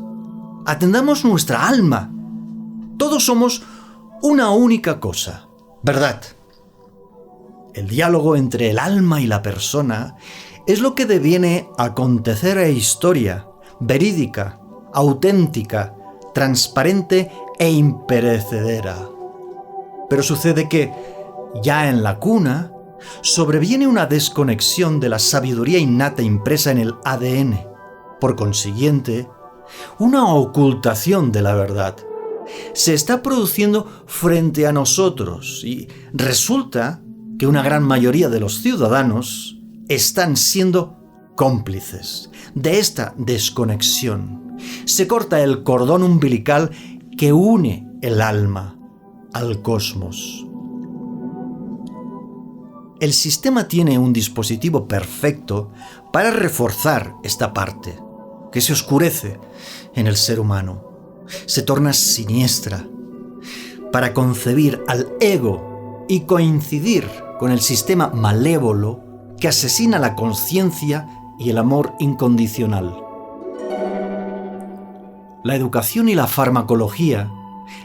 Atendamos nuestra alma. Todos somos una única cosa, verdad. El diálogo entre el alma y la persona es lo que deviene acontecer a historia, verídica, auténtica, transparente e imperecedera. Pero sucede que, ya en la cuna, sobreviene una desconexión de la sabiduría innata impresa en el ADN. Por consiguiente, una ocultación de la verdad se está produciendo frente a nosotros y resulta que una gran mayoría de los ciudadanos están siendo cómplices de esta desconexión. Se corta el cordón umbilical que une el alma al cosmos. El sistema tiene un dispositivo perfecto para reforzar esta parte, que se oscurece en el ser humano, se torna siniestra, para concebir al ego y coincidir con el sistema malévolo que asesina la conciencia y el amor incondicional. La educación y la farmacología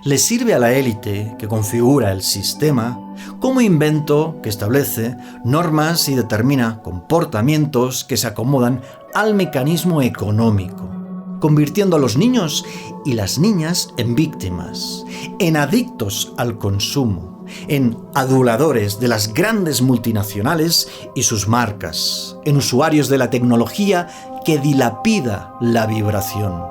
le sirve a la élite que configura el sistema como invento que establece normas y determina comportamientos que se acomodan al mecanismo económico. convirtiendo a los niños y las niñas en víctimas, en adictos al consumo, en aduladores de las grandes multinacionales y sus marcas, en usuarios de la tecnología que dilapida la vibración.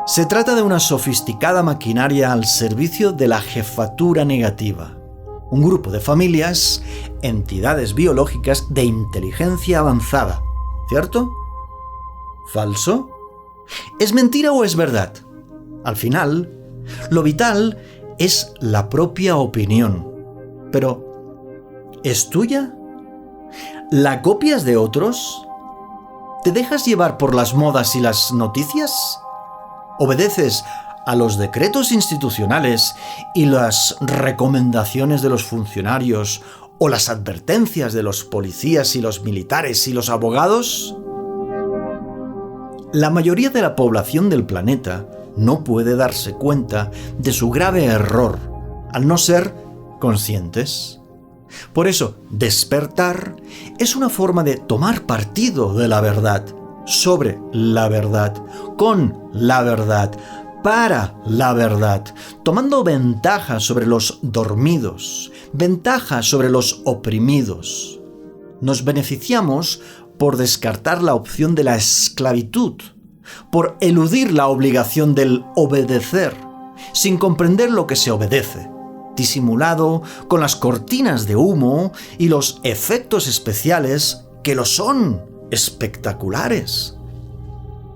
Se trata de una sofisticada maquinaria al servicio de la jefatura negativa, un grupo de familias, entidades biológicas de inteligencia avanzada, ¿cierto? ¿Falso? ¿Es mentira o es verdad? Al final, lo vital es la propia opinión. Pero, ¿es tuya? ¿La copias de otros? ¿Te dejas llevar por las modas y las noticias? ¿Obedeces a los decretos institucionales y las recomendaciones de los funcionarios o las advertencias de los policías y los militares y los abogados? La mayoría de la población del planeta no puede darse cuenta de su grave error al no ser conscientes. Por eso, despertar es una forma de tomar partido de la verdad, sobre la verdad, con la verdad, para la verdad, tomando ventaja sobre los dormidos, ventaja sobre los oprimidos. Nos beneficiamos por descartar la opción de la esclavitud, por eludir la obligación del obedecer, sin comprender lo que se obedece, disimulado con las cortinas de humo y los efectos especiales que lo son espectaculares.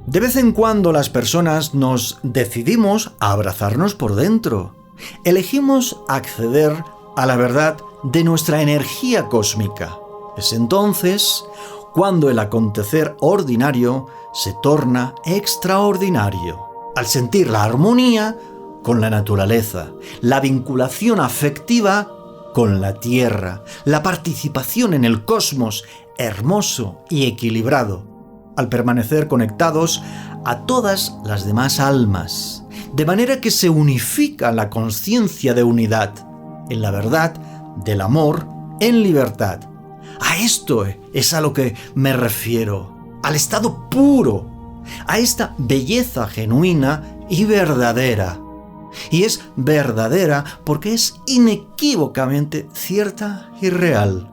De vez en cuando las personas nos decidimos a abrazarnos por dentro. Elegimos acceder a la verdad de nuestra energía cósmica. Es entonces cuando el acontecer ordinario se torna extraordinario, al sentir la armonía con la naturaleza, la vinculación afectiva con la tierra, la participación en el cosmos hermoso y equilibrado, al permanecer conectados a todas las demás almas, de manera que se unifica la conciencia de unidad, en la verdad del amor en libertad. A esto es a lo que me refiero, al estado puro, a esta belleza genuina y verdadera. Y es verdadera porque es inequívocamente cierta y real.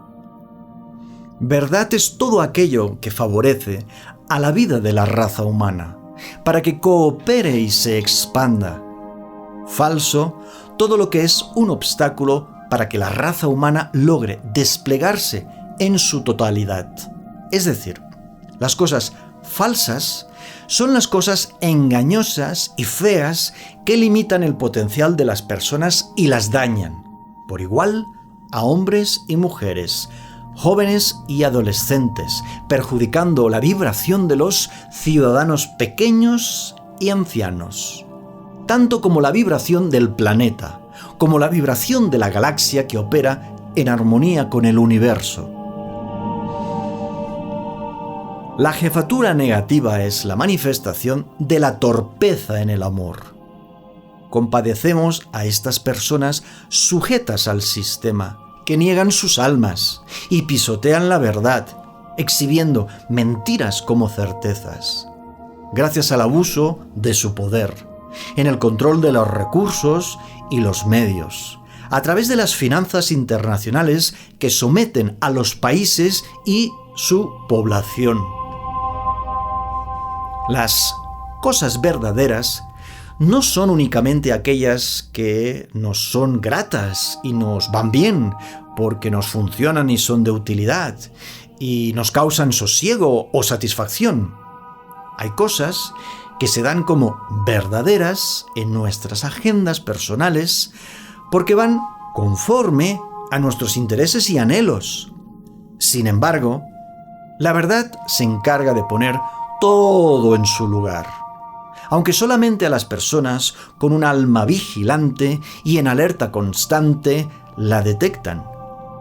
Verdad es todo aquello que favorece a la vida de la raza humana, para que coopere y se expanda. Falso, todo lo que es un obstáculo para que la raza humana logre desplegarse en su totalidad. Es decir, las cosas falsas son las cosas engañosas y feas que limitan el potencial de las personas y las dañan, por igual, a hombres y mujeres, jóvenes y adolescentes, perjudicando la vibración de los ciudadanos pequeños y ancianos, tanto como la vibración del planeta, como la vibración de la galaxia que opera en armonía con el universo. La jefatura negativa es la manifestación de la torpeza en el amor. Compadecemos a estas personas sujetas al sistema, que niegan sus almas y pisotean la verdad, exhibiendo mentiras como certezas, gracias al abuso de su poder, en el control de los recursos y los medios, a través de las finanzas internacionales que someten a los países y su población. Las cosas verdaderas no son únicamente aquellas que nos son gratas y nos van bien, porque nos funcionan y son de utilidad, y nos causan sosiego o satisfacción. Hay cosas que se dan como verdaderas en nuestras agendas personales porque van conforme a nuestros intereses y anhelos. Sin embargo, la verdad se encarga de poner todo en su lugar, aunque solamente a las personas con un alma vigilante y en alerta constante la detectan,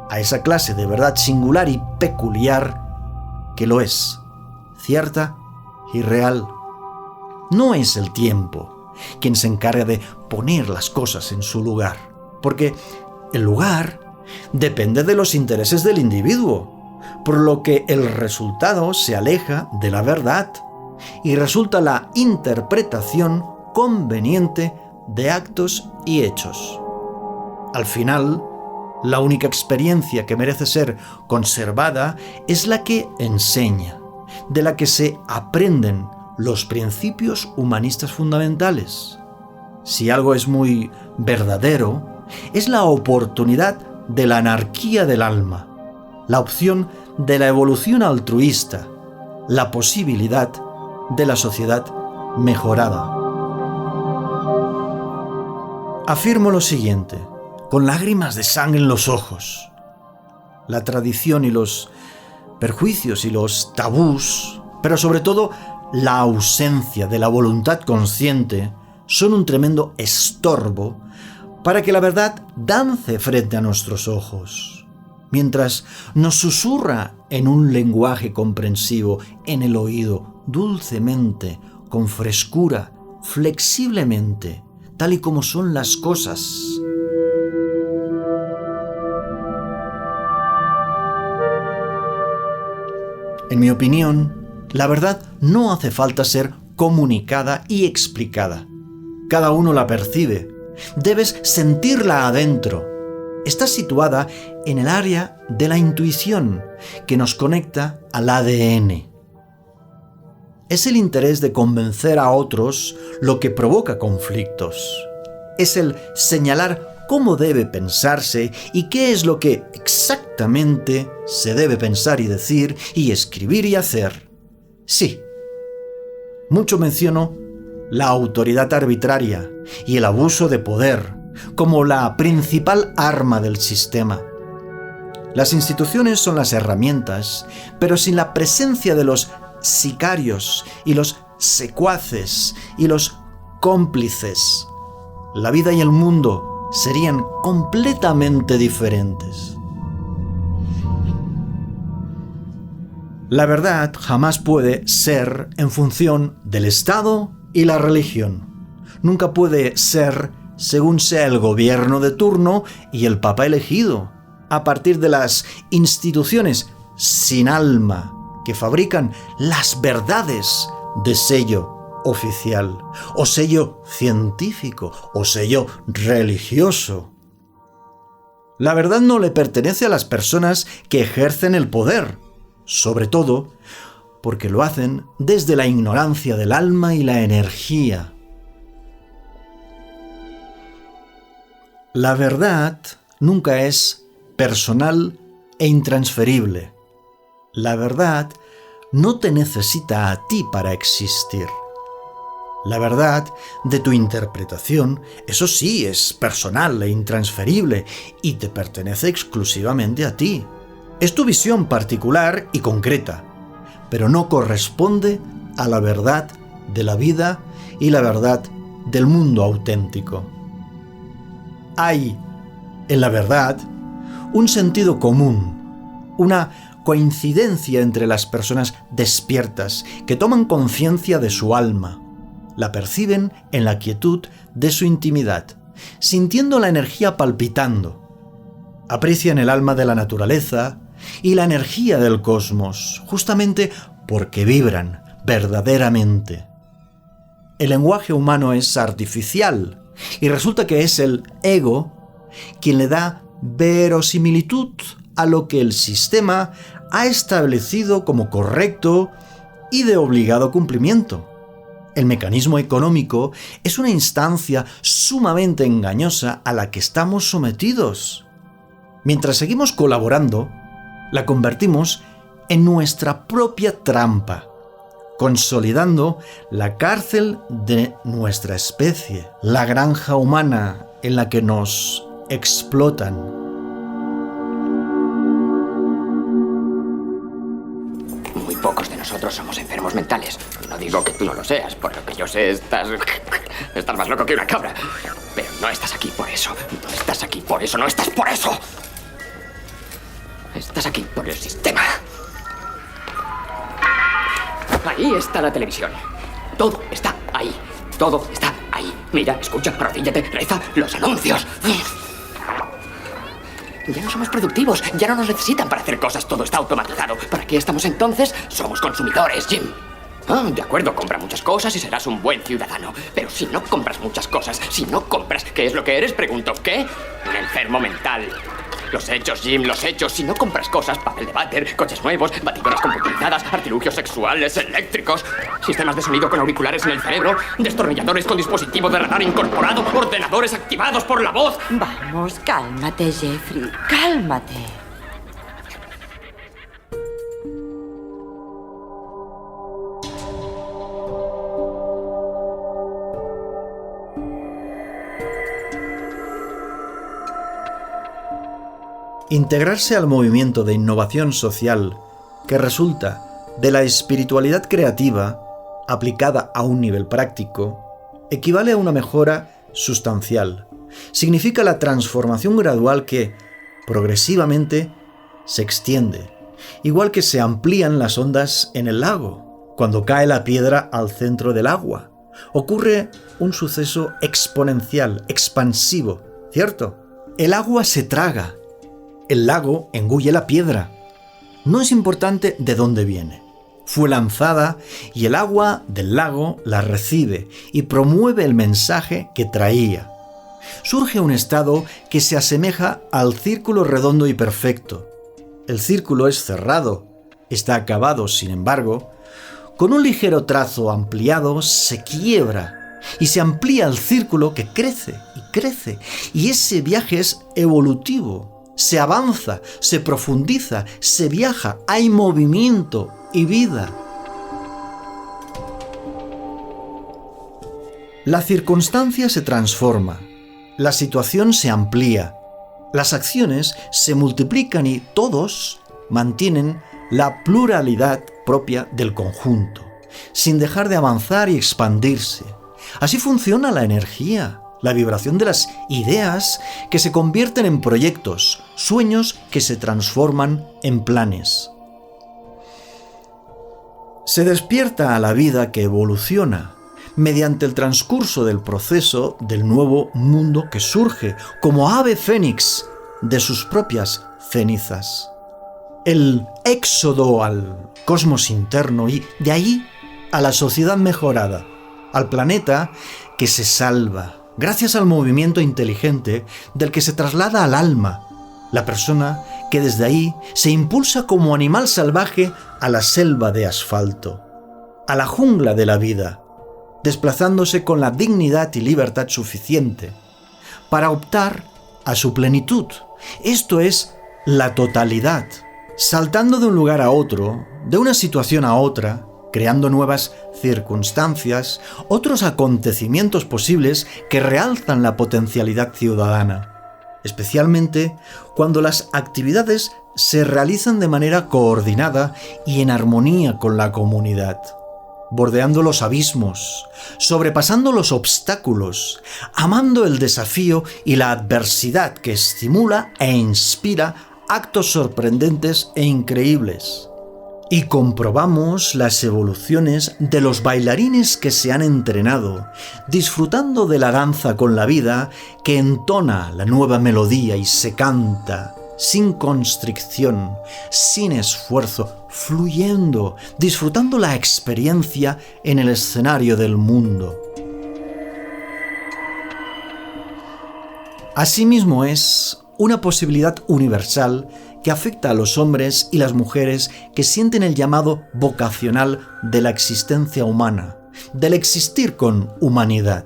a esa clase de verdad singular y peculiar que lo es, cierta y real. No es el tiempo quien se encarga de poner las cosas en su lugar, porque el lugar depende de los intereses del individuo, por lo que el resultado se aleja de la verdad y resulta la interpretación conveniente de actos y hechos. Al final, la única experiencia que merece ser conservada es la que enseña, de la que se aprenden los principios humanistas fundamentales. Si algo es muy verdadero, es la oportunidad de la anarquía del alma, la opción de la evolución altruista, la posibilidad de la sociedad mejorada. Afirmo lo siguiente, con lágrimas de sangre en los ojos. La tradición y los perjuicios y los tabús, pero sobre todo la ausencia de la voluntad consciente, son un tremendo estorbo para que la verdad dance frente a nuestros ojos, mientras nos susurra en un lenguaje comprensivo en el oído, dulcemente, con frescura, flexiblemente, tal y como son las cosas. En mi opinión, la verdad no hace falta ser comunicada y explicada. Cada uno la percibe. Debes sentirla adentro. Está situada en el área de la intuición que nos conecta al ADN. Es el interés de convencer a otros lo que provoca conflictos. Es el señalar cómo debe pensarse y qué es lo que exactamente se debe pensar y decir y escribir y hacer. Sí, mucho menciono la autoridad arbitraria y el abuso de poder como la principal arma del sistema. Las instituciones son las herramientas, pero sin la presencia de los sicarios y los secuaces y los cómplices, la vida y el mundo serían completamente diferentes. La verdad jamás puede ser en función del Estado y la religión. Nunca puede ser según sea el gobierno de turno y el papa elegido, a partir de las instituciones sin alma que fabrican las verdades de sello oficial, o sello científico, o sello religioso. La verdad no le pertenece a las personas que ejercen el poder, sobre todo porque lo hacen desde la ignorancia del alma y la energía. La verdad nunca es personal e intransferible. La verdad no te necesita a ti para existir. La verdad de tu interpretación, eso sí, es personal e intransferible y te pertenece exclusivamente a ti. Es tu visión particular y concreta, pero no corresponde a la verdad de la vida y la verdad del mundo auténtico. Hay, en la verdad, un sentido común, una coincidencia entre las personas despiertas que toman conciencia de su alma, la perciben en la quietud de su intimidad, sintiendo la energía palpitando, aprecian el alma de la naturaleza y la energía del cosmos, justamente porque vibran verdaderamente. El lenguaje humano es artificial y resulta que es el ego quien le da verosimilitud a lo que el sistema ha establecido como correcto y de obligado cumplimiento. El mecanismo económico es una instancia sumamente engañosa a la que estamos sometidos. Mientras seguimos colaborando, la convertimos en nuestra propia trampa, consolidando la cárcel de nuestra especie, la granja humana en la que nos explotan. Muy pocos de nosotros somos enfermos mentales. No digo que tú no lo seas, por lo que yo sé, estás más loco que una cabra. Pero no estás aquí por eso. No estás aquí por eso. No estás por eso. Estás aquí por el sistema. Ahí está la televisión. Todo está ahí. Todo está ahí. Mira, escucha, arrodíllate, reza, los anuncios. Ya no somos productivos, ya no nos necesitan para hacer cosas, todo está automatizado. ¿Para qué estamos entonces? Somos consumidores, Jim. Ah, de acuerdo, compra muchas cosas y serás un buen ciudadano. Pero si no compras muchas cosas, si no compras, ¿qué es lo que eres? Pregunto, ¿qué? Un enfermo mental. Los hechos, Jim, los hechos. Si no compras cosas, papel de váter, coches nuevos, batidoras computarizadas, artilugios sexuales, eléctricos, sistemas de sonido con auriculares en el cerebro, destornilladores con dispositivo de radar incorporado, ordenadores activados por la voz. Vamos, cálmate, Jeffrey, cálmate. Integrarse al movimiento de innovación social que resulta de la espiritualidad creativa aplicada a un nivel práctico equivale a una mejora sustancial. Significa la transformación gradual que, progresivamente, se extiende, igual que se amplían las ondas en el lago. Cuando cae la piedra al centro del agua, ocurre un suceso exponencial, expansivo, ¿cierto? El agua se traga. El lago engulle la piedra. No es importante de dónde viene. Fue lanzada y el agua del lago la recibe y promueve el mensaje que traía. Surge un estado que se asemeja al círculo redondo y perfecto. El círculo es cerrado, está acabado, sin embargo, con un ligero trazo ampliado se quiebra y se amplía el círculo que crece y crece, y ese viaje es evolutivo. Se avanza, se profundiza, se viaja, hay movimiento y vida. La circunstancia se transforma, la situación se amplía, las acciones se multiplican y todos mantienen la pluralidad propia del conjunto, sin dejar de avanzar y expandirse. Así funciona la energía. La vibración de las ideas que se convierten en proyectos, sueños que se transforman en planes. Se despierta a la vida que evoluciona mediante el transcurso del proceso del nuevo mundo que surge como ave fénix de sus propias cenizas. El éxodo al cosmos interno y de ahí a la sociedad mejorada, al planeta que se salva. Gracias al movimiento inteligente del que se traslada al alma, la persona que desde ahí se impulsa como animal salvaje a la selva de asfalto, a la jungla de la vida, desplazándose con la dignidad y libertad suficiente para optar a su plenitud. Esto es la totalidad, saltando de un lugar a otro, de una situación a otra, creando nuevas circunstancias, otros acontecimientos posibles que realzan la potencialidad ciudadana, especialmente cuando las actividades se realizan de manera coordinada y en armonía con la comunidad, bordeando los abismos, sobrepasando los obstáculos, amando el desafío y la adversidad que estimula e inspira actos sorprendentes e increíbles. Y comprobamos las evoluciones de los bailarines que se han entrenado, disfrutando de la danza con la vida que entona la nueva melodía y se canta, sin constricción, sin esfuerzo, fluyendo, disfrutando la experiencia en el escenario del mundo. Asimismo es una posibilidad universal que afecta a los hombres y las mujeres que sienten el llamado vocacional de la existencia humana, del existir con humanidad,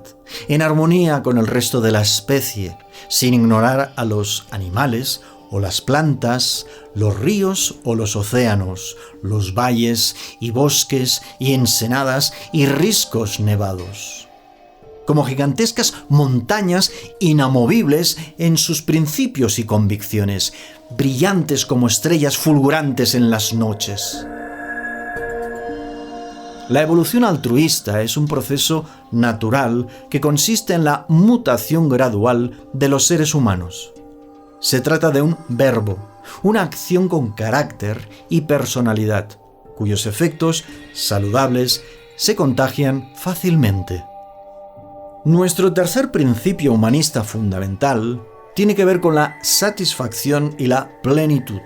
en armonía con el resto de la especie, sin ignorar a los animales o las plantas, los ríos o los océanos, los valles y bosques y ensenadas y riscos nevados, como gigantescas montañas inamovibles en sus principios y convicciones, brillantes como estrellas fulgurantes en las noches. La evolución altruista es un proceso natural que consiste en la mutación gradual de los seres humanos. Se trata de un verbo, una acción con carácter y personalidad, cuyos efectos saludables se contagian fácilmente. Nuestro tercer principio humanista fundamental tiene que ver con la satisfacción y la plenitud,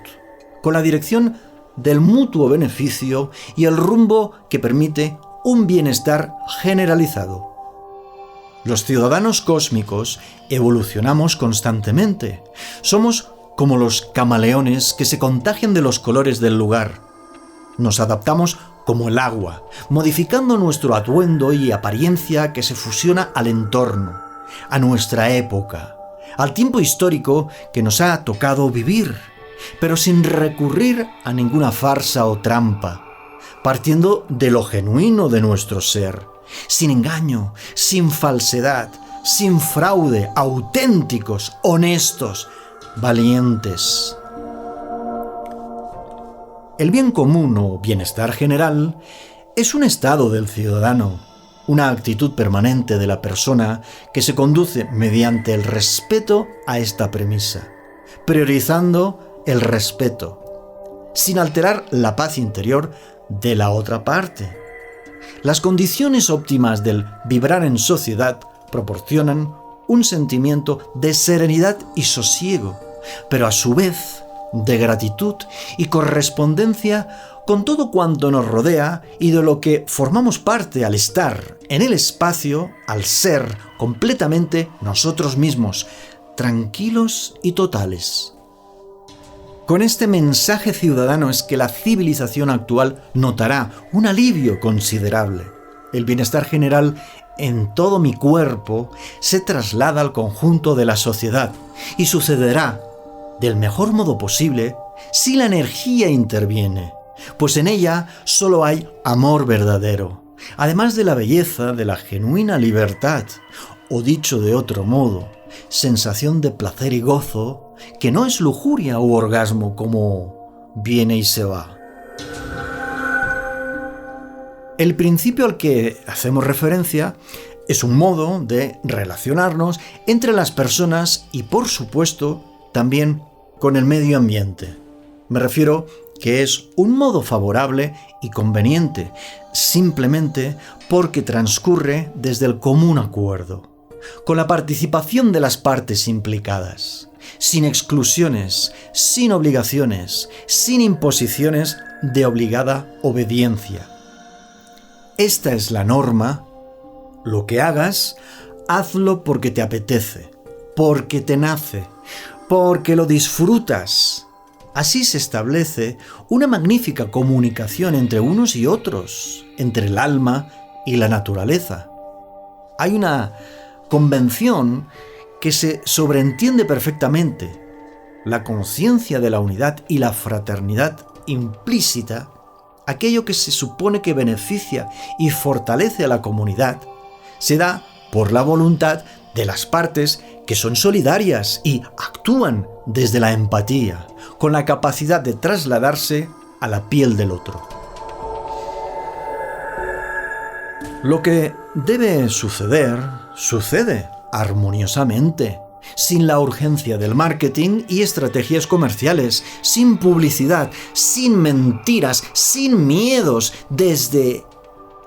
con la dirección del mutuo beneficio y el rumbo que permite un bienestar generalizado. Los ciudadanos cósmicos evolucionamos constantemente. Somos como los camaleones que se contagian de los colores del lugar. Nos adaptamos como el agua, modificando nuestro atuendo y apariencia que se fusiona al entorno, a nuestra época, al tiempo histórico que nos ha tocado vivir, pero sin recurrir a ninguna farsa o trampa, partiendo de lo genuino de nuestro ser, sin engaño, sin falsedad, sin fraude, auténticos, honestos, valientes. El bien común o bienestar general es un estado del ciudadano, una actitud permanente de la persona que se conduce mediante el respeto a esta premisa, priorizando el respeto, sin alterar la paz interior de la otra parte. Las condiciones óptimas del vibrar en sociedad proporcionan un sentimiento de serenidad y sosiego, pero a su vez de gratitud y correspondencia con todo cuanto nos rodea y de lo que formamos parte al estar en el espacio, al ser completamente nosotros mismos, tranquilos y totales. Con este mensaje ciudadano es que la civilización actual notará un alivio considerable. El bienestar general en todo mi cuerpo se traslada al conjunto de la sociedad y sucederá del mejor modo posible si la energía interviene, pues en ella solo hay amor verdadero, además de la belleza de la genuina libertad, o dicho de otro modo, sensación de placer y gozo que no es lujuria u orgasmo como viene y se va. El principio al que hacemos referencia es un modo de relacionarnos entre las personas y, por supuesto, también con el medio ambiente. Me refiero que es un modo favorable y conveniente, simplemente porque transcurre desde el común acuerdo, con la participación de las partes implicadas, sin exclusiones, sin obligaciones, sin imposiciones de obligada obediencia. Esta es la norma. Lo que hagas, hazlo porque te apetece, porque te nace, porque lo disfrutas. Así se establece una magnífica comunicación entre unos y otros, entre el alma y la naturaleza. Hay una convención que se sobreentiende perfectamente. La conciencia de la unidad y la fraternidad implícita, aquello que se supone que beneficia y fortalece a la comunidad, se da por la voluntad de las partes que son solidarias y actúan desde la empatía, con la capacidad de trasladarse a la piel del otro. Lo que debe suceder, sucede armoniosamente, sin la urgencia del marketing y estrategias comerciales, sin publicidad, sin mentiras, sin miedos, desde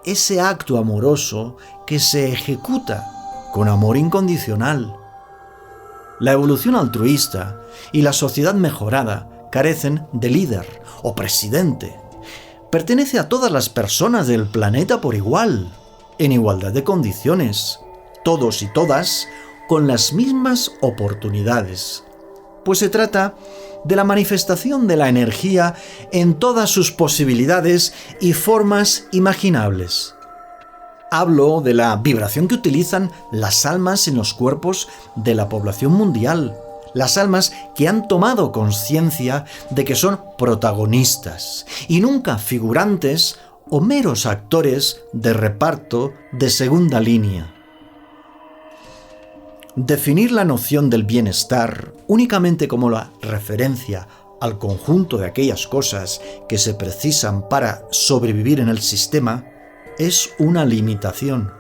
ese acto amoroso que se ejecuta con amor incondicional. La evolución altruista y la sociedad mejorada carecen de líder o presidente. Pertenece a todas las personas del planeta por igual, en igualdad de condiciones, todos y todas con las mismas oportunidades, pues se trata de la manifestación de la energía en todas sus posibilidades y formas imaginables. Hablo de la vibración que utilizan las almas en los cuerpos de la población mundial, las almas que han tomado conciencia de que son protagonistas y nunca figurantes o meros actores de reparto de segunda línea. Definir la noción del bienestar únicamente como la referencia al conjunto de aquellas cosas que se precisan para sobrevivir en el sistema es una limitación.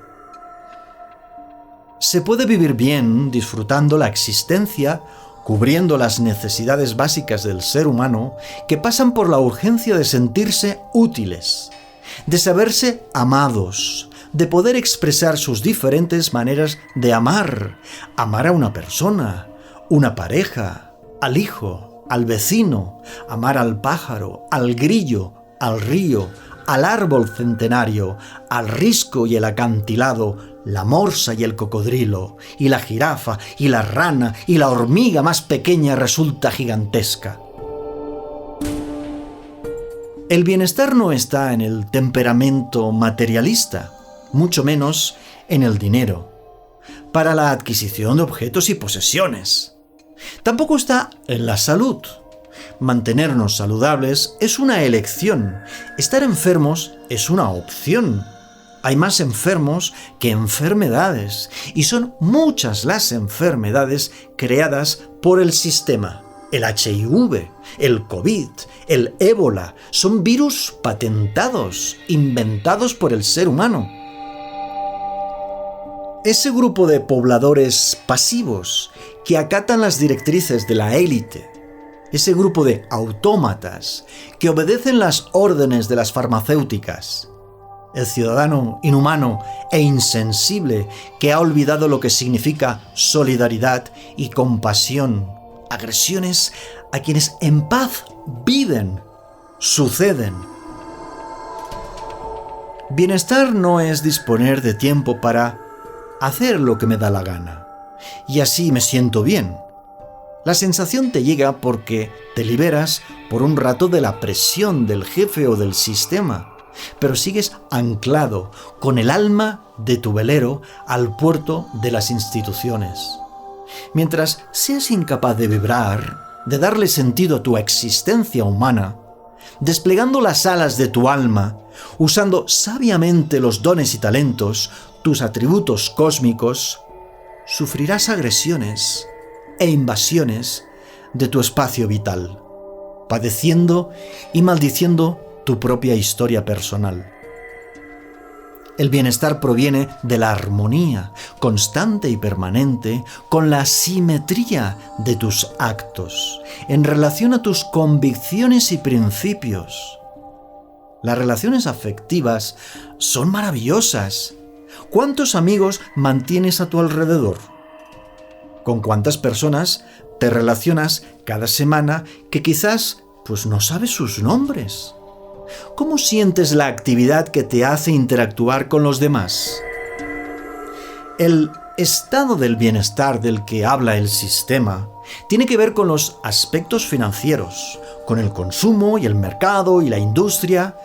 Se puede vivir bien disfrutando la existencia, cubriendo las necesidades básicas del ser humano que pasan por la urgencia de sentirse útiles, de saberse amados, de poder expresar sus diferentes maneras de amar a una persona una pareja, al hijo, al vecino, amar al pájaro, al grillo, al río, al árbol centenario, al risco y el acantilado, la morsa y el cocodrilo, y la jirafa, y la rana, y la hormiga más pequeña resulta gigantesca. El bienestar no está en el temperamento materialista, mucho menos en el dinero, para la adquisición de objetos y posesiones. Tampoco está en la salud. Mantenernos saludables es una elección. Estar enfermos es una opción. Hay más enfermos que enfermedades, y son muchas las enfermedades creadas por el sistema. El HIV, el COVID, el ébola, son virus patentados, inventados por el ser humano. Ese grupo de pobladores pasivos que acatan las directrices de la élite, ese grupo de autómatas que obedecen las órdenes de las farmacéuticas, el ciudadano inhumano e insensible que ha olvidado lo que significa solidaridad y compasión, agresiones a quienes en paz viven, suceden. Bienestar no es disponer de tiempo para hacer lo que me da la gana, y así me siento bien. La sensación te llega porque te liberas por un rato de la presión del jefe o del sistema, pero sigues anclado con el alma de tu velero al puerto de las instituciones. Mientras seas incapaz de vibrar, de darle sentido a tu existencia humana, desplegando las alas de tu alma, usando sabiamente los dones y talentos, tus atributos cósmicos, sufrirás agresiones e invasiones de tu espacio vital, padeciendo y maldiciendo tu propia historia personal. El bienestar proviene de la armonía constante y permanente con la simetría de tus actos en relación a tus convicciones y principios. Las relaciones afectivas son maravillosas. ¿Cuántos amigos mantienes a tu alrededor? ¿Con cuántas personas te relacionas cada semana que quizás no sabes sus nombres? ¿Cómo sientes la actividad que te hace interactuar con los demás? El estado del bienestar del que habla el sistema tiene que ver con los aspectos financieros, con el consumo y el mercado y la industria.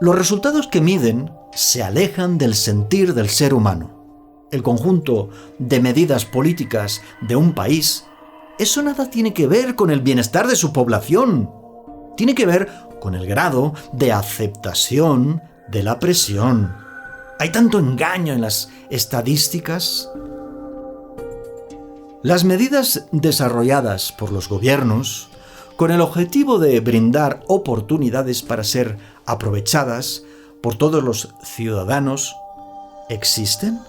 Los resultados que miden se alejan del sentir del ser humano. El conjunto de medidas políticas de un país, eso nada tiene que ver con el bienestar de su población. Tiene que ver con el grado de aceptación de la presión. Hay tanto engaño en las estadísticas. Las medidas desarrolladas por los gobiernos con el objetivo de brindar oportunidades para ser aprovechadas por todos los ciudadanos, ¿existen?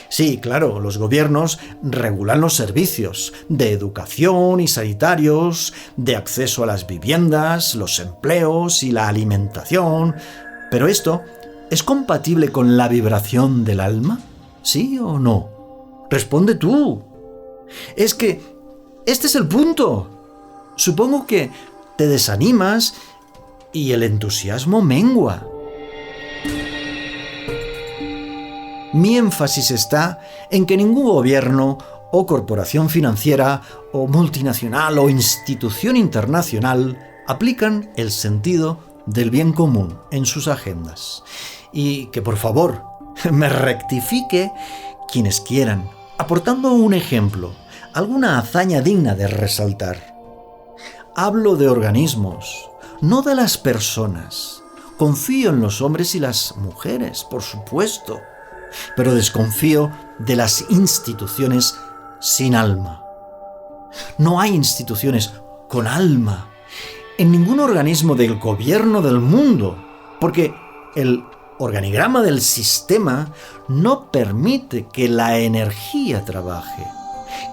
Sí, claro, los gobiernos regulan los servicios de educación y sanitarios, de acceso a las viviendas, los empleos y la alimentación. ¿Pero esto es compatible con la vibración del alma? ¿Sí o no? Responde tú. Es que este es el punto. Supongo que te desanimas y el entusiasmo mengua. Mi énfasis está en que ningún gobierno o corporación financiera o multinacional o institución internacional aplican el sentido del bien común en sus agendas. Y que por favor me rectifique quienes quieran, aportando un ejemplo, alguna hazaña digna de resaltar. Hablo de organismos, no de las personas. Confío en los hombres y las mujeres, por supuesto, pero desconfío de las instituciones sin alma. No hay instituciones con alma en ningún organismo del gobierno del mundo, porque el organigrama del sistema no permite que la energía trabaje,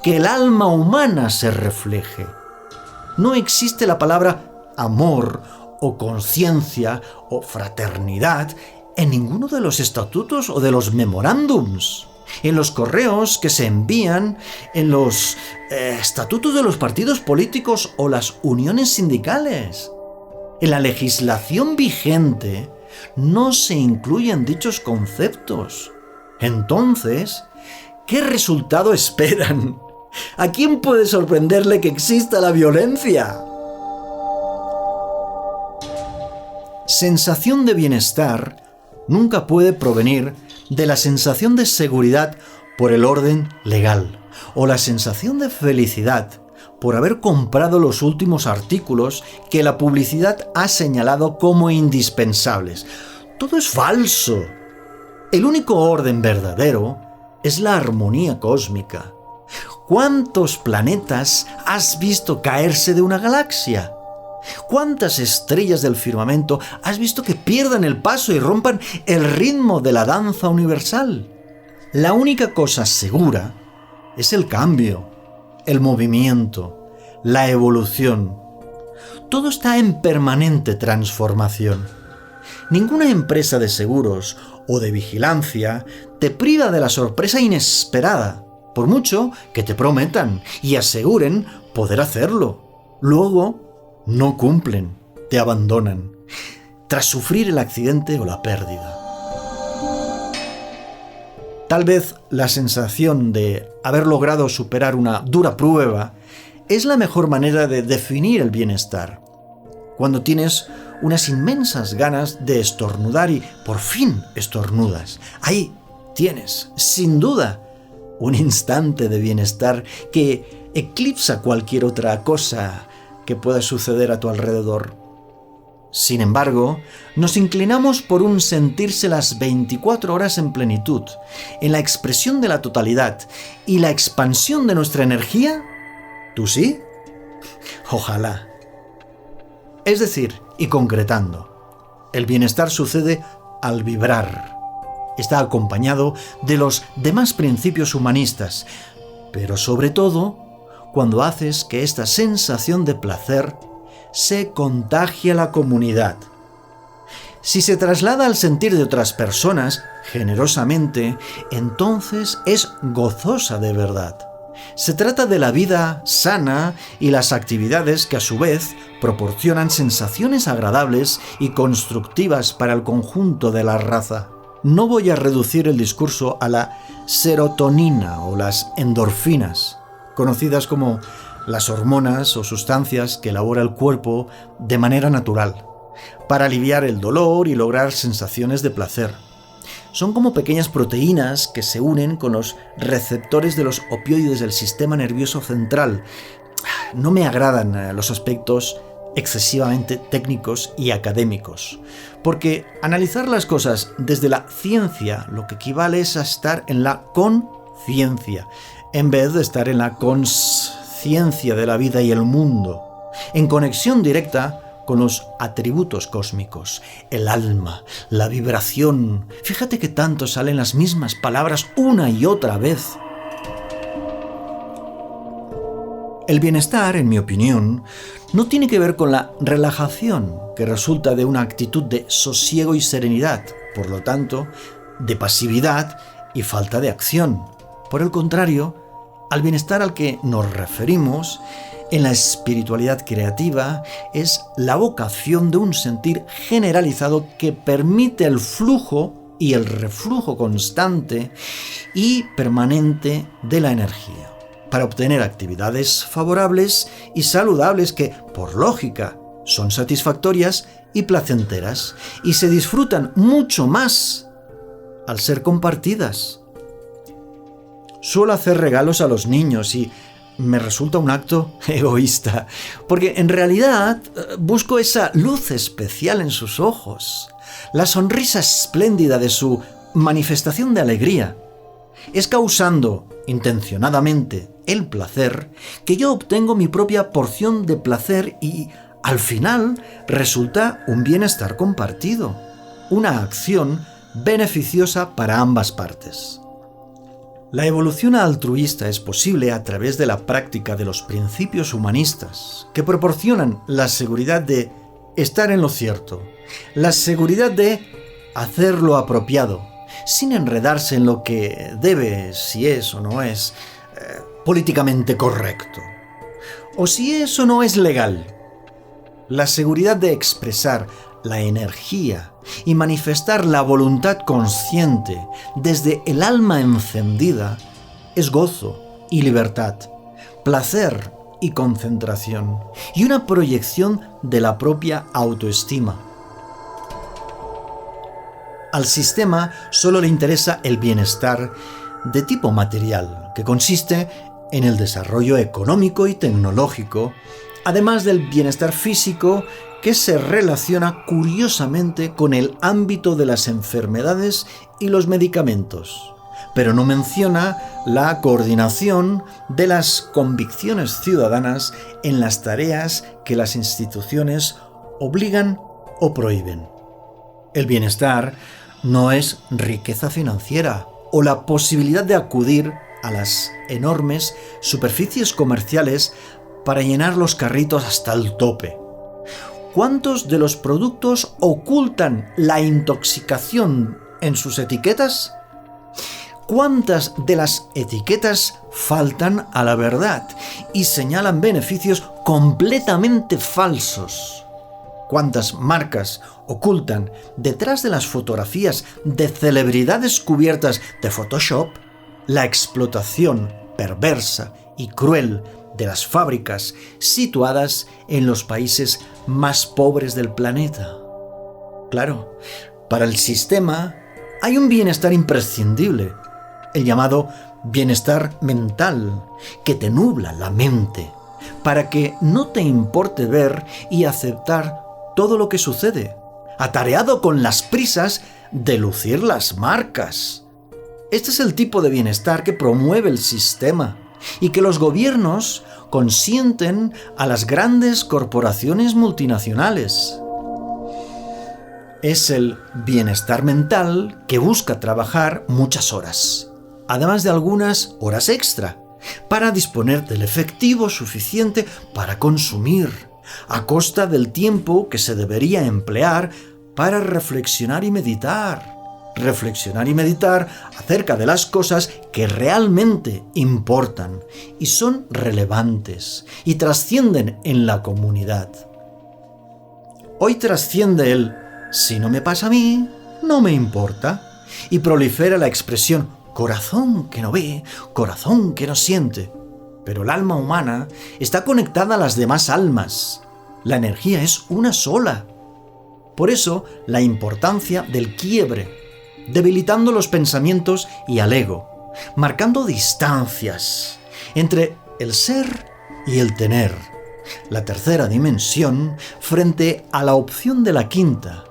que el alma humana se refleje. No existe la palabra amor o conciencia o fraternidad en ninguno de los estatutos o de los memorándums. en los correos que se envían, en los estatutos de los partidos políticos o las uniones sindicales. En la legislación vigente no se incluyen dichos conceptos. Entonces, ¿qué resultado esperan? ¿A quién puede sorprenderle que exista la violencia? Sensación de bienestar nunca puede provenir de la sensación de seguridad por el orden legal o la sensación de felicidad por haber comprado los últimos artículos que la publicidad ha señalado como indispensables. Todo es falso. El único orden verdadero es la armonía cósmica. ¿Cuántos planetas has visto caerse de una galaxia? ¿Cuántas estrellas del firmamento has visto que pierdan el paso y rompan el ritmo de la danza universal? La única cosa segura es el cambio, el movimiento, la evolución. Todo está en permanente transformación. Ninguna empresa de seguros o de vigilancia te priva de la sorpresa inesperada, por mucho que te prometan y aseguren poder hacerlo. Luego, no cumplen, te abandonan, tras sufrir el accidente o la pérdida. Tal vez la sensación de haber logrado superar una dura prueba es la mejor manera de definir el bienestar. Cuando tienes unas inmensas ganas de estornudar y por fin estornudas, ahí tienes, sin duda, un instante de bienestar que eclipsa cualquier otra cosa que pueda suceder a tu alrededor. Sin embargo, nos inclinamos por un sentirse las 24 horas en plenitud, en la expresión de la totalidad y la expansión de nuestra energía. ¿Tú sí? Ojalá. Es decir, y concretando, el bienestar sucede al vibrar. Está acompañado de los demás principios humanistas, pero sobre todo cuando haces que esta sensación de placer se contagie a la comunidad. Si se traslada al sentir de otras personas, generosamente, entonces es gozosa de verdad. Se trata de la vida sana y las actividades que a su vez proporcionan sensaciones agradables y constructivas para el conjunto de la raza. No voy a reducir el discurso a la serotonina o las endorfinas, conocidas como las hormonas o sustancias que elabora el cuerpo de manera natural, para aliviar el dolor y lograr sensaciones de placer. Son como pequeñas proteínas que se unen con los receptores de los opioides del sistema nervioso central. No me agradan los aspectos excesivamente técnicos y académicos, porque analizar las cosas desde la ciencia lo que equivale es a estar en la conciencia, en vez de estar en la consciencia de la vida y el mundo, en conexión directa con los atributos cósmicos, el alma, la vibración. Fíjate que tanto salen las mismas palabras una y otra vez. El bienestar, en mi opinión, no tiene que ver con la relajación, que resulta de una actitud de sosiego y serenidad, por lo tanto, de pasividad y falta de acción. Por el contrario, al bienestar al que nos referimos en la espiritualidad creativa es la vocación de un sentir generalizado que permite el flujo y el reflujo constante y permanente de la energía, para obtener actividades favorables y saludables que, por lógica, son satisfactorias y placenteras y se disfrutan mucho más al ser compartidas. Suelo hacer regalos a los niños y me resulta un acto egoísta, porque en realidad busco esa luz especial en sus ojos, la sonrisa espléndida de su manifestación de alegría. Es causando intencionadamente el placer que yo obtengo mi propia porción de placer y, al final, resulta un bienestar compartido, una acción beneficiosa para ambas partes. La evolución altruista es posible a través de la práctica de los principios humanistas, que proporcionan la seguridad de estar en lo cierto, la seguridad de hacer lo apropiado sin enredarse en lo que debe, si es o no es políticamente correcto, o si es o no es legal. La seguridad de expresar la energía y manifestar la voluntad consciente desde el alma encendida es gozo y libertad, placer y concentración, y una proyección de la propia autoestima. Al sistema solo le interesa el bienestar de tipo material, que consiste en el desarrollo económico y tecnológico, además del bienestar físico que se relaciona curiosamente con el ámbito de las enfermedades y los medicamentos, pero no menciona la coordinación de las convicciones ciudadanas en las tareas que las instituciones obligan o prohíben. El bienestar no es riqueza financiera o la posibilidad de acudir a las enormes superficies comerciales para llenar los carritos hasta el tope. ¿Cuántos de los productos ocultan la intoxicación en sus etiquetas? ¿Cuántas de las etiquetas faltan a la verdad y señalan beneficios completamente falsos? ¿Cuántas marcas ocultan detrás de las fotografías de celebridades cubiertas de Photoshop la explotación perversa y cruel de las fábricas situadas en los países más pobres del planeta? Claro, para el sistema hay un bienestar imprescindible, el llamado bienestar mental, que te nubla la mente para que no te importe ver y aceptar todo lo que sucede, atareado con las prisas de lucir las marcas. Este es el tipo de bienestar que promueve el sistema y que los gobiernos consienten a las grandes corporaciones multinacionales. Es el bienestar mental que busca trabajar muchas horas, además de algunas horas extra, para disponer del efectivo suficiente para consumir, a costa del tiempo que se debería emplear para reflexionar y meditar acerca de las cosas que realmente importan y son relevantes y trascienden en la comunidad. Hoy trasciende el «si no me pasa a mí, no me importa» y prolifera la expresión «corazón que no ve, corazón que no siente». Pero el alma humana está conectada a las demás almas. La energía es una sola. Por eso, la importancia del quiebre, debilitando los pensamientos y al ego, marcando distancias entre el ser y el tener, la tercera dimensión frente a la opción de la quinta.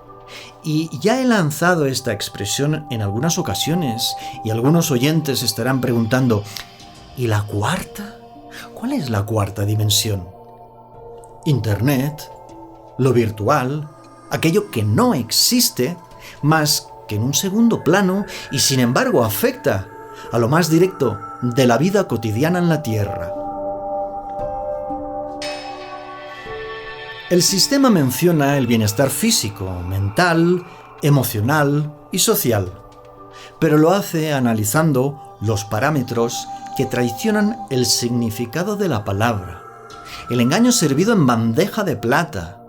Y ya he lanzado esta expresión en algunas ocasiones y algunos oyentes estarán preguntando, ¿y la cuarta? ¿Cuál es la cuarta dimensión? Internet, lo virtual, aquello que no existe, más que en un segundo plano y sin embargo afecta a lo más directo de la vida cotidiana en la Tierra. El sistema menciona el bienestar físico, mental, emocional y social, pero lo hace analizando los parámetros que traicionan el significado de la palabra, el engaño servido en bandeja de plata,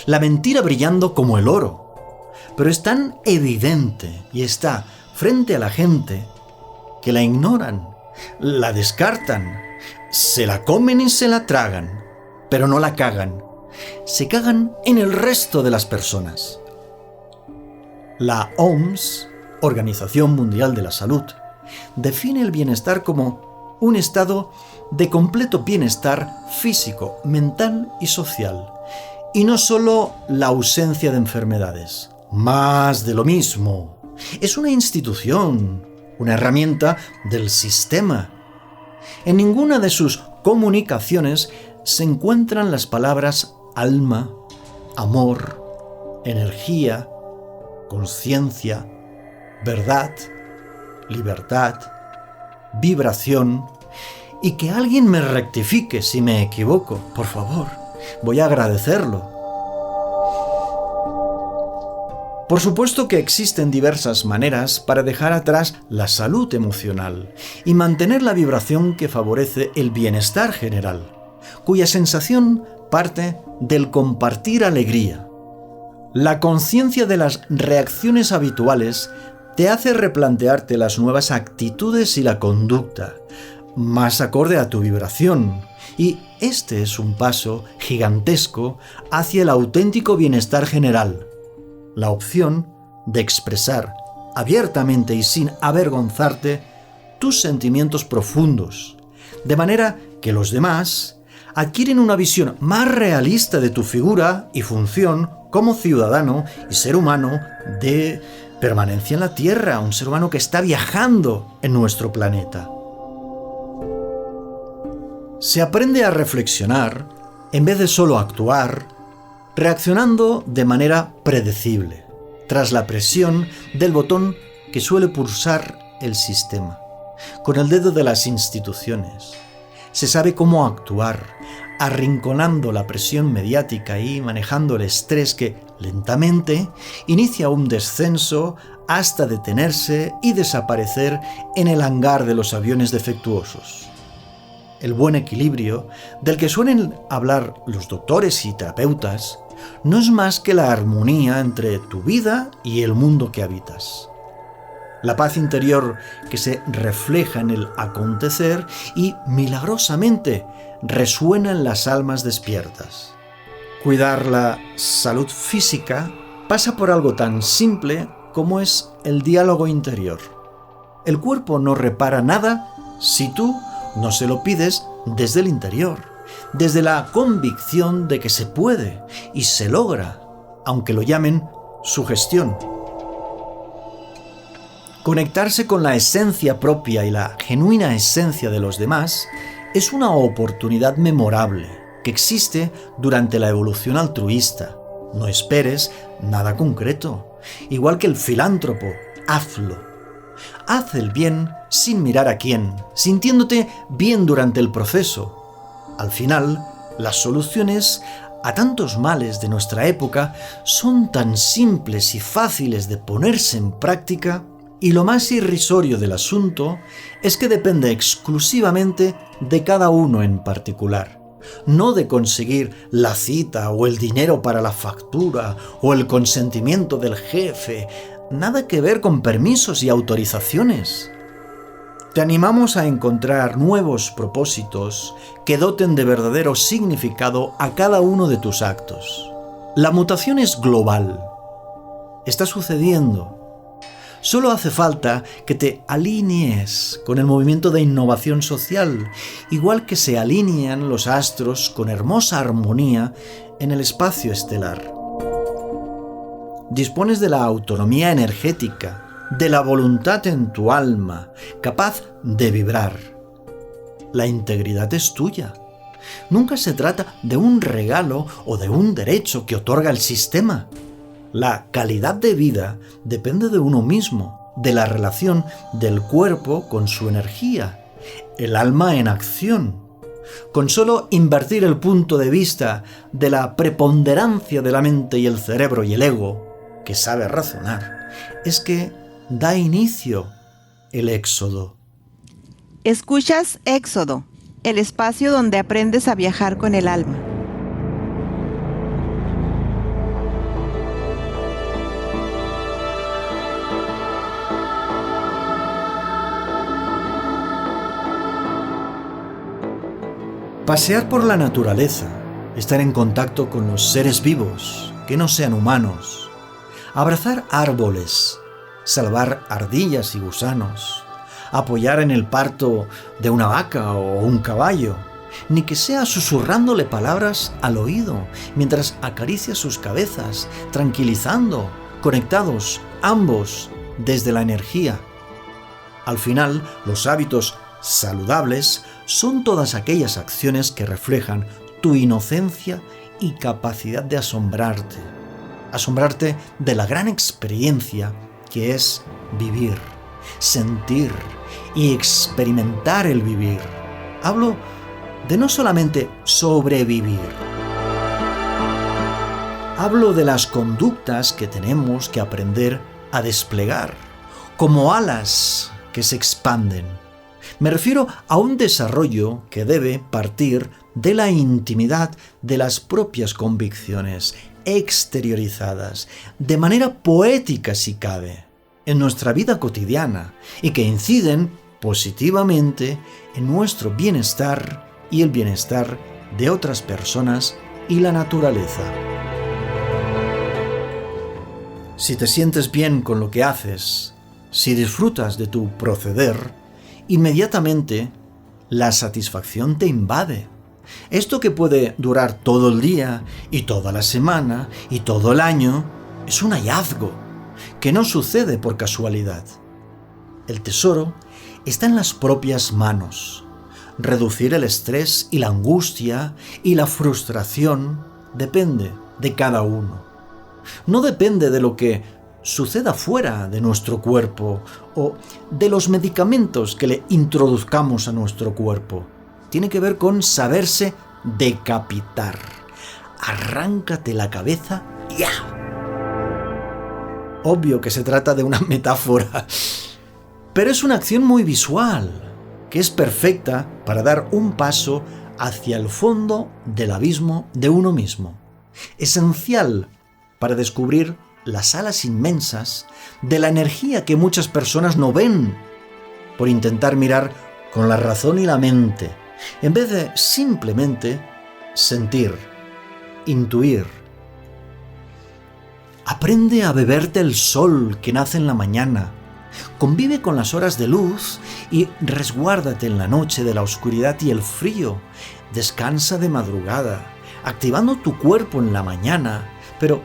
la mentira brillando como el oro. Pero es tan evidente y está frente a la gente que la ignoran, la descartan, se la comen y se la tragan, pero no la cagan. Se cagan en el resto de las personas. La OMS, Organización Mundial de la Salud, define el bienestar como un estado de completo bienestar físico, mental y social, y no solo la ausencia de enfermedades. Más de lo mismo. Es una institución, una herramienta del sistema. En ninguna de sus comunicaciones se encuentran las palabras alma, amor, energía, conciencia, verdad, libertad, vibración, y que alguien me rectifique si me equivoco, por favor, voy a agradecerlo. Por supuesto que existen diversas maneras para dejar atrás la salud emocional y mantener la vibración que favorece el bienestar general, cuya sensación parte del compartir alegría. La conciencia de las reacciones habituales te hace replantearte las nuevas actitudes y la conducta, más acorde a tu vibración, y este es un paso gigantesco hacia el auténtico bienestar general. La opción de expresar abiertamente y sin avergonzarte tus sentimientos profundos, de manera que los demás adquieren una visión más realista de tu figura y función como ciudadano y ser humano de permanencia en la Tierra, un ser humano que está viajando en nuestro planeta. Se aprende a reflexionar en vez de solo actuar, reaccionando de manera predecible, tras la presión del botón que suele pulsar el sistema, con el dedo de las instituciones. Se sabe cómo actuar, arrinconando la presión mediática y manejando el estrés que, lentamente, inicia un descenso hasta detenerse y desaparecer en el hangar de los aviones defectuosos. El buen equilibrio, del que suelen hablar los doctores y terapeutas, no es más que la armonía entre tu vida y el mundo que habitas. La paz interior que se refleja en el acontecer y, milagrosamente, resuena en las almas despiertas. Cuidar la salud física pasa por algo tan simple como es el diálogo interior. El cuerpo no repara nada si tú no se lo pides desde el interior, desde la convicción de que se puede y se logra, aunque lo llamen sugestión. Conectarse con la esencia propia y la genuina esencia de los demás es una oportunidad memorable que existe durante la evolución altruista. No esperes nada concreto. Igual que el filántropo, hazlo. Haz el bien sin mirar a quién, sintiéndote bien durante el proceso. Al final, las soluciones a tantos males de nuestra época son tan simples y fáciles de ponerse en práctica, y lo más irrisorio del asunto es que depende exclusivamente de cada uno en particular, no de conseguir la cita o el dinero para la factura o el consentimiento del jefe, nada que ver con permisos y autorizaciones. Te animamos a encontrar nuevos propósitos que doten de verdadero significado a cada uno de tus actos. La mutación es global. Está sucediendo. Solo hace falta que te alinees con el movimiento de innovación social, igual que se alinean los astros con hermosa armonía en el espacio estelar. Dispones de la autonomía energética, de la voluntad en tu alma, capaz de vibrar. La integridad es tuya. Nunca se trata de un regalo o de un derecho que otorga el sistema. La calidad de vida depende de uno mismo, de la relación del cuerpo con su energía, el alma en acción. Con solo invertir el punto de vista de la preponderancia de la mente y el cerebro y el ego, que sabe razonar, es que da inicio el éxodo. Escuchas Éxodo, el espacio donde aprendes a viajar con el alma. Pasear por la naturaleza, estar en contacto con los seres vivos, que no sean humanos, abrazar árboles, salvar ardillas y gusanos, apoyar en el parto de una vaca o un caballo, ni que sea susurrándole palabras al oído mientras acaricia sus cabezas, tranquilizando, conectados ambos desde la energía. Al final, los hábitos saludables son todas aquellas acciones que reflejan tu inocencia y capacidad de asombrarte de la gran experiencia que es vivir, sentir y experimentar el vivir. Hablo de no solamente sobrevivir. Hablo de las conductas que tenemos que aprender a desplegar, como alas que se expanden. Me refiero a un desarrollo que debe partir de la intimidad de las propias convicciones, exteriorizadas, de manera poética si cabe, en nuestra vida cotidiana, y que inciden positivamente en nuestro bienestar y el bienestar de otras personas y la naturaleza. Si te sientes bien con lo que haces, si disfrutas de tu proceder, inmediatamente la satisfacción te invade. Esto que puede durar todo el día y toda la semana y todo el año es un hallazgo que no sucede por casualidad. El tesoro está en las propias manos. Reducir el estrés y la angustia y la frustración depende de cada uno. No depende de lo que suceda fuera de nuestro cuerpo o de los medicamentos que le introduzcamos a nuestro cuerpo. Tiene que ver con saberse decapitar. Arráncate la cabeza ya. Obvio que se trata de una metáfora, pero es una acción muy visual, que es perfecta para dar un paso hacia el fondo del abismo de uno mismo. Esencial para descubrir las alas inmensas de la energía que muchas personas no ven por intentar mirar con la razón y la mente, en vez de simplemente sentir, intuir. Aprende a beberte el sol que nace en la mañana. Convive con las horas de luz y resguárdate en la noche de la oscuridad y el frío. Descansa de madrugada, activando tu cuerpo en la mañana, pero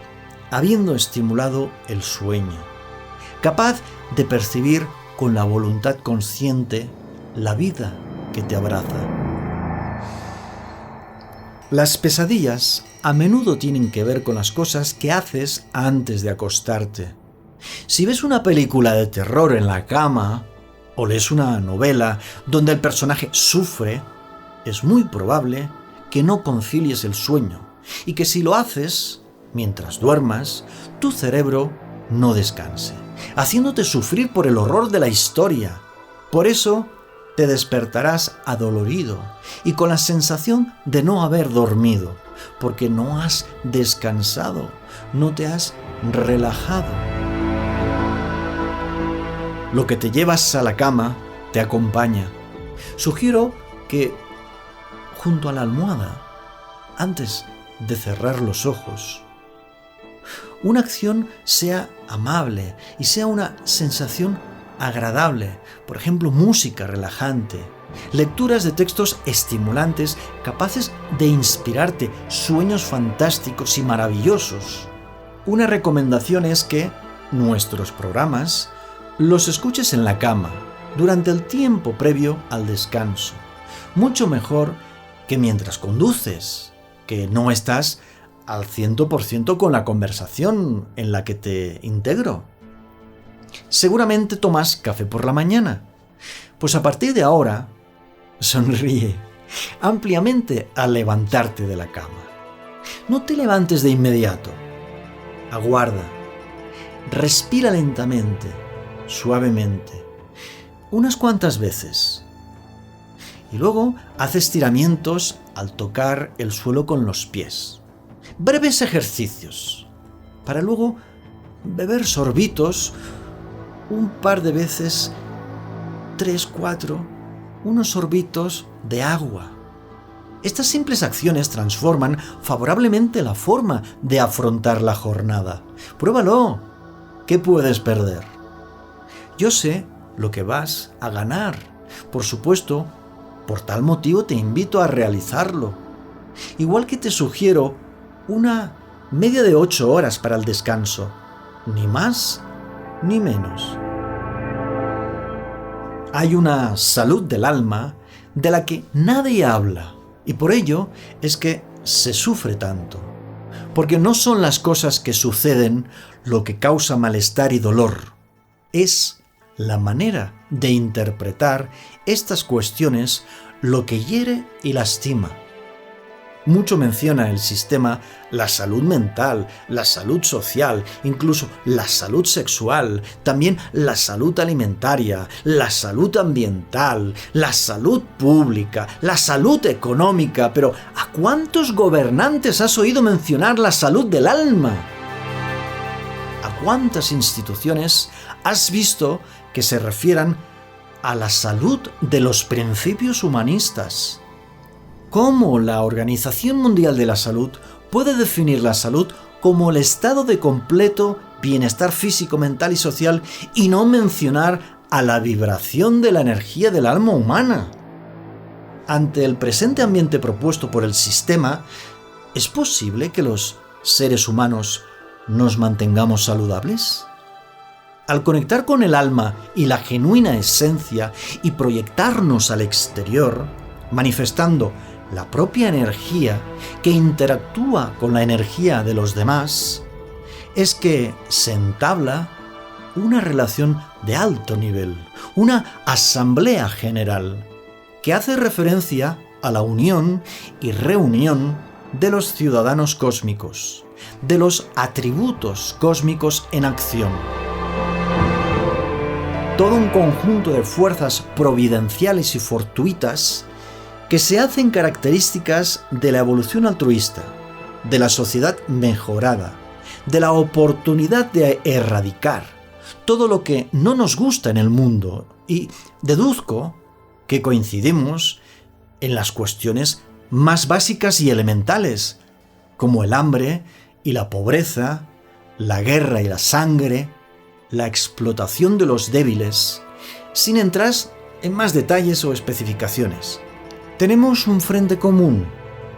habiendo estimulado el sueño. Capaz de percibir con la voluntad consciente la vida que te abraza. Las pesadillas a menudo tienen que ver con las cosas que haces antes de acostarte. Si ves una película de terror en la cama o lees una novela donde el personaje sufre, es muy probable que no concilies el sueño y que si lo haces mientras duermas, tu cerebro no descanse, haciéndote sufrir por el horror de la historia. Por eso te despertarás adolorido y con la sensación de no haber dormido, porque no has descansado, no te has relajado. Lo que te llevas a la cama te acompaña. Sugiero que, junto a la almohada, antes de cerrar los ojos, una acción sea amable y sea una sensación agradable. Por ejemplo, música relajante, lecturas de textos estimulantes capaces de inspirarte sueños fantásticos y maravillosos. Una recomendación es que nuestros programas los escuches en la cama, durante el tiempo previo al descanso. Mucho mejor que mientras conduces, que no estás al 100% con la conversación en la que te integro. Seguramente tomas café por la mañana. Pues a partir de ahora, sonríe ampliamente al levantarte de la cama. No te levantes de inmediato. Aguarda. Respira lentamente, suavemente, unas cuantas veces. Y luego haz estiramientos al tocar el suelo con los pies. Breves ejercicios, para luego beber sorbitos un par de veces, 3, 4, unos sorbitos de agua. Estas simples acciones transforman favorablemente la forma de afrontar la jornada. Pruébalo. ¿Qué puedes perder? Yo sé lo que vas a ganar. Por supuesto, por tal motivo te invito a realizarlo. Igual que te sugiero una media de 8 horas para el descanso, ni más ni menos. Hay una salud del alma de la que nadie habla, y por ello es que se sufre tanto, porque no son las cosas que suceden lo que causa malestar y dolor, es la manera de interpretar estas cuestiones lo que hiere y lastima. Mucho menciona el sistema la salud mental, la salud social, incluso la salud sexual, también la salud alimentaria, la salud ambiental, la salud pública, la salud económica, pero ¿a cuántos gobernantes has oído mencionar la salud del alma? ¿A cuántas instituciones has visto que se refieran a la salud de los principios humanistas? ¿Cómo la Organización Mundial de la Salud puede definir la salud como el estado de completo bienestar físico, mental y social y no mencionar a la vibración de la energía del alma humana? Ante el presente ambiente propuesto por el sistema, ¿es posible que los seres humanos nos mantengamos saludables? Al conectar con el alma y la genuina esencia y proyectarnos al exterior, manifestando la propia energía que interactúa con la energía de los demás, es que se entabla una relación de alto nivel, una asamblea general, que hace referencia a la unión y reunión de los ciudadanos cósmicos, de los atributos cósmicos en acción. Todo un conjunto de fuerzas providenciales y fortuitas que se hacen características de la evolución altruista, de la sociedad mejorada, de la oportunidad de erradicar todo lo que no nos gusta en el mundo, y deduzco que coincidimos en las cuestiones más básicas y elementales, como el hambre y la pobreza, la guerra y la sangre, la explotación de los débiles, sin entrar en más detalles o especificaciones. Tenemos un frente común,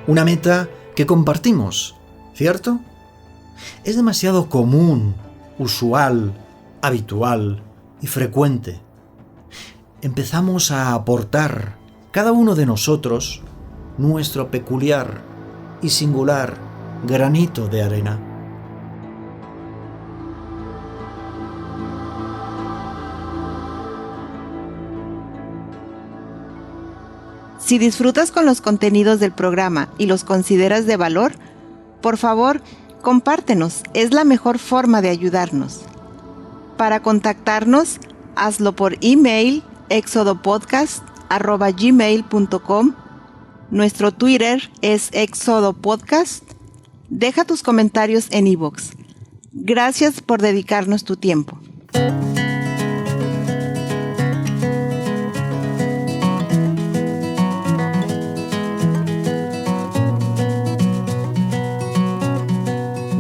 una meta que compartimos, ¿cierto? Es demasiado común, usual, habitual y frecuente. Empezamos a aportar, cada uno de nosotros, nuestro peculiar y singular granito de arena. Si disfrutas con los contenidos del programa y los consideras de valor, por favor, compártenos. Es la mejor forma de ayudarnos. Para contactarnos, hazlo por email exodopodcast@gmail.com. Nuestro Twitter es exodopodcast. Deja tus comentarios en iVoox. Gracias por dedicarnos tu tiempo.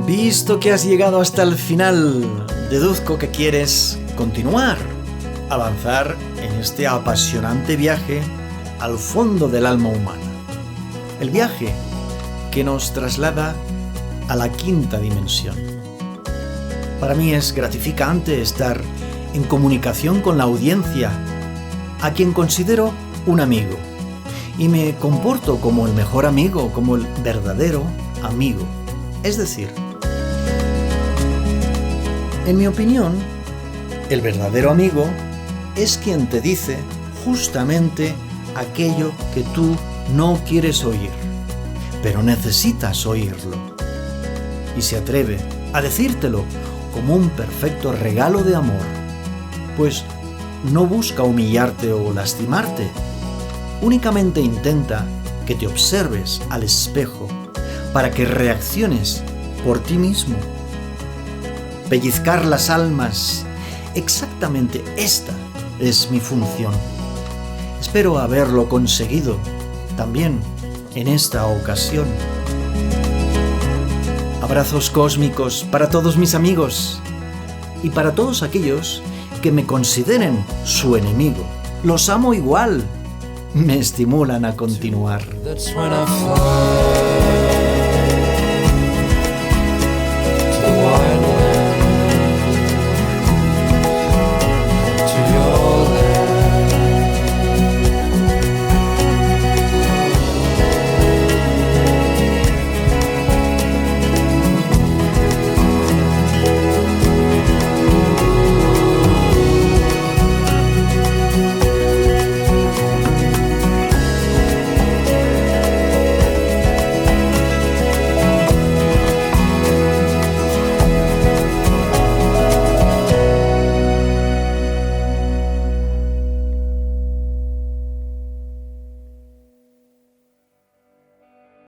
Visto que has llegado hasta el final, deduzco que quieres continuar, avanzar en este apasionante viaje al fondo del alma humana. El viaje que nos traslada a la quinta dimensión. Para mí es gratificante estar en comunicación con la audiencia, a quien considero un amigo, y me comporto como el mejor amigo, como el verdadero amigo. Es decir, en mi opinión, el verdadero amigo es quien te dice justamente aquello que tú no quieres oír, pero necesitas oírlo. Y se atreve a decírtelo como un perfecto regalo de amor, pues no busca humillarte o lastimarte, únicamente intenta que te observes al espejo para que reacciones por ti mismo. Pellizcar las almas, exactamente esta es mi función. Espero haberlo conseguido también en esta ocasión. Abrazos cósmicos para todos mis amigos y para todos aquellos que me consideren su enemigo. Los amo igual, me estimulan a continuar.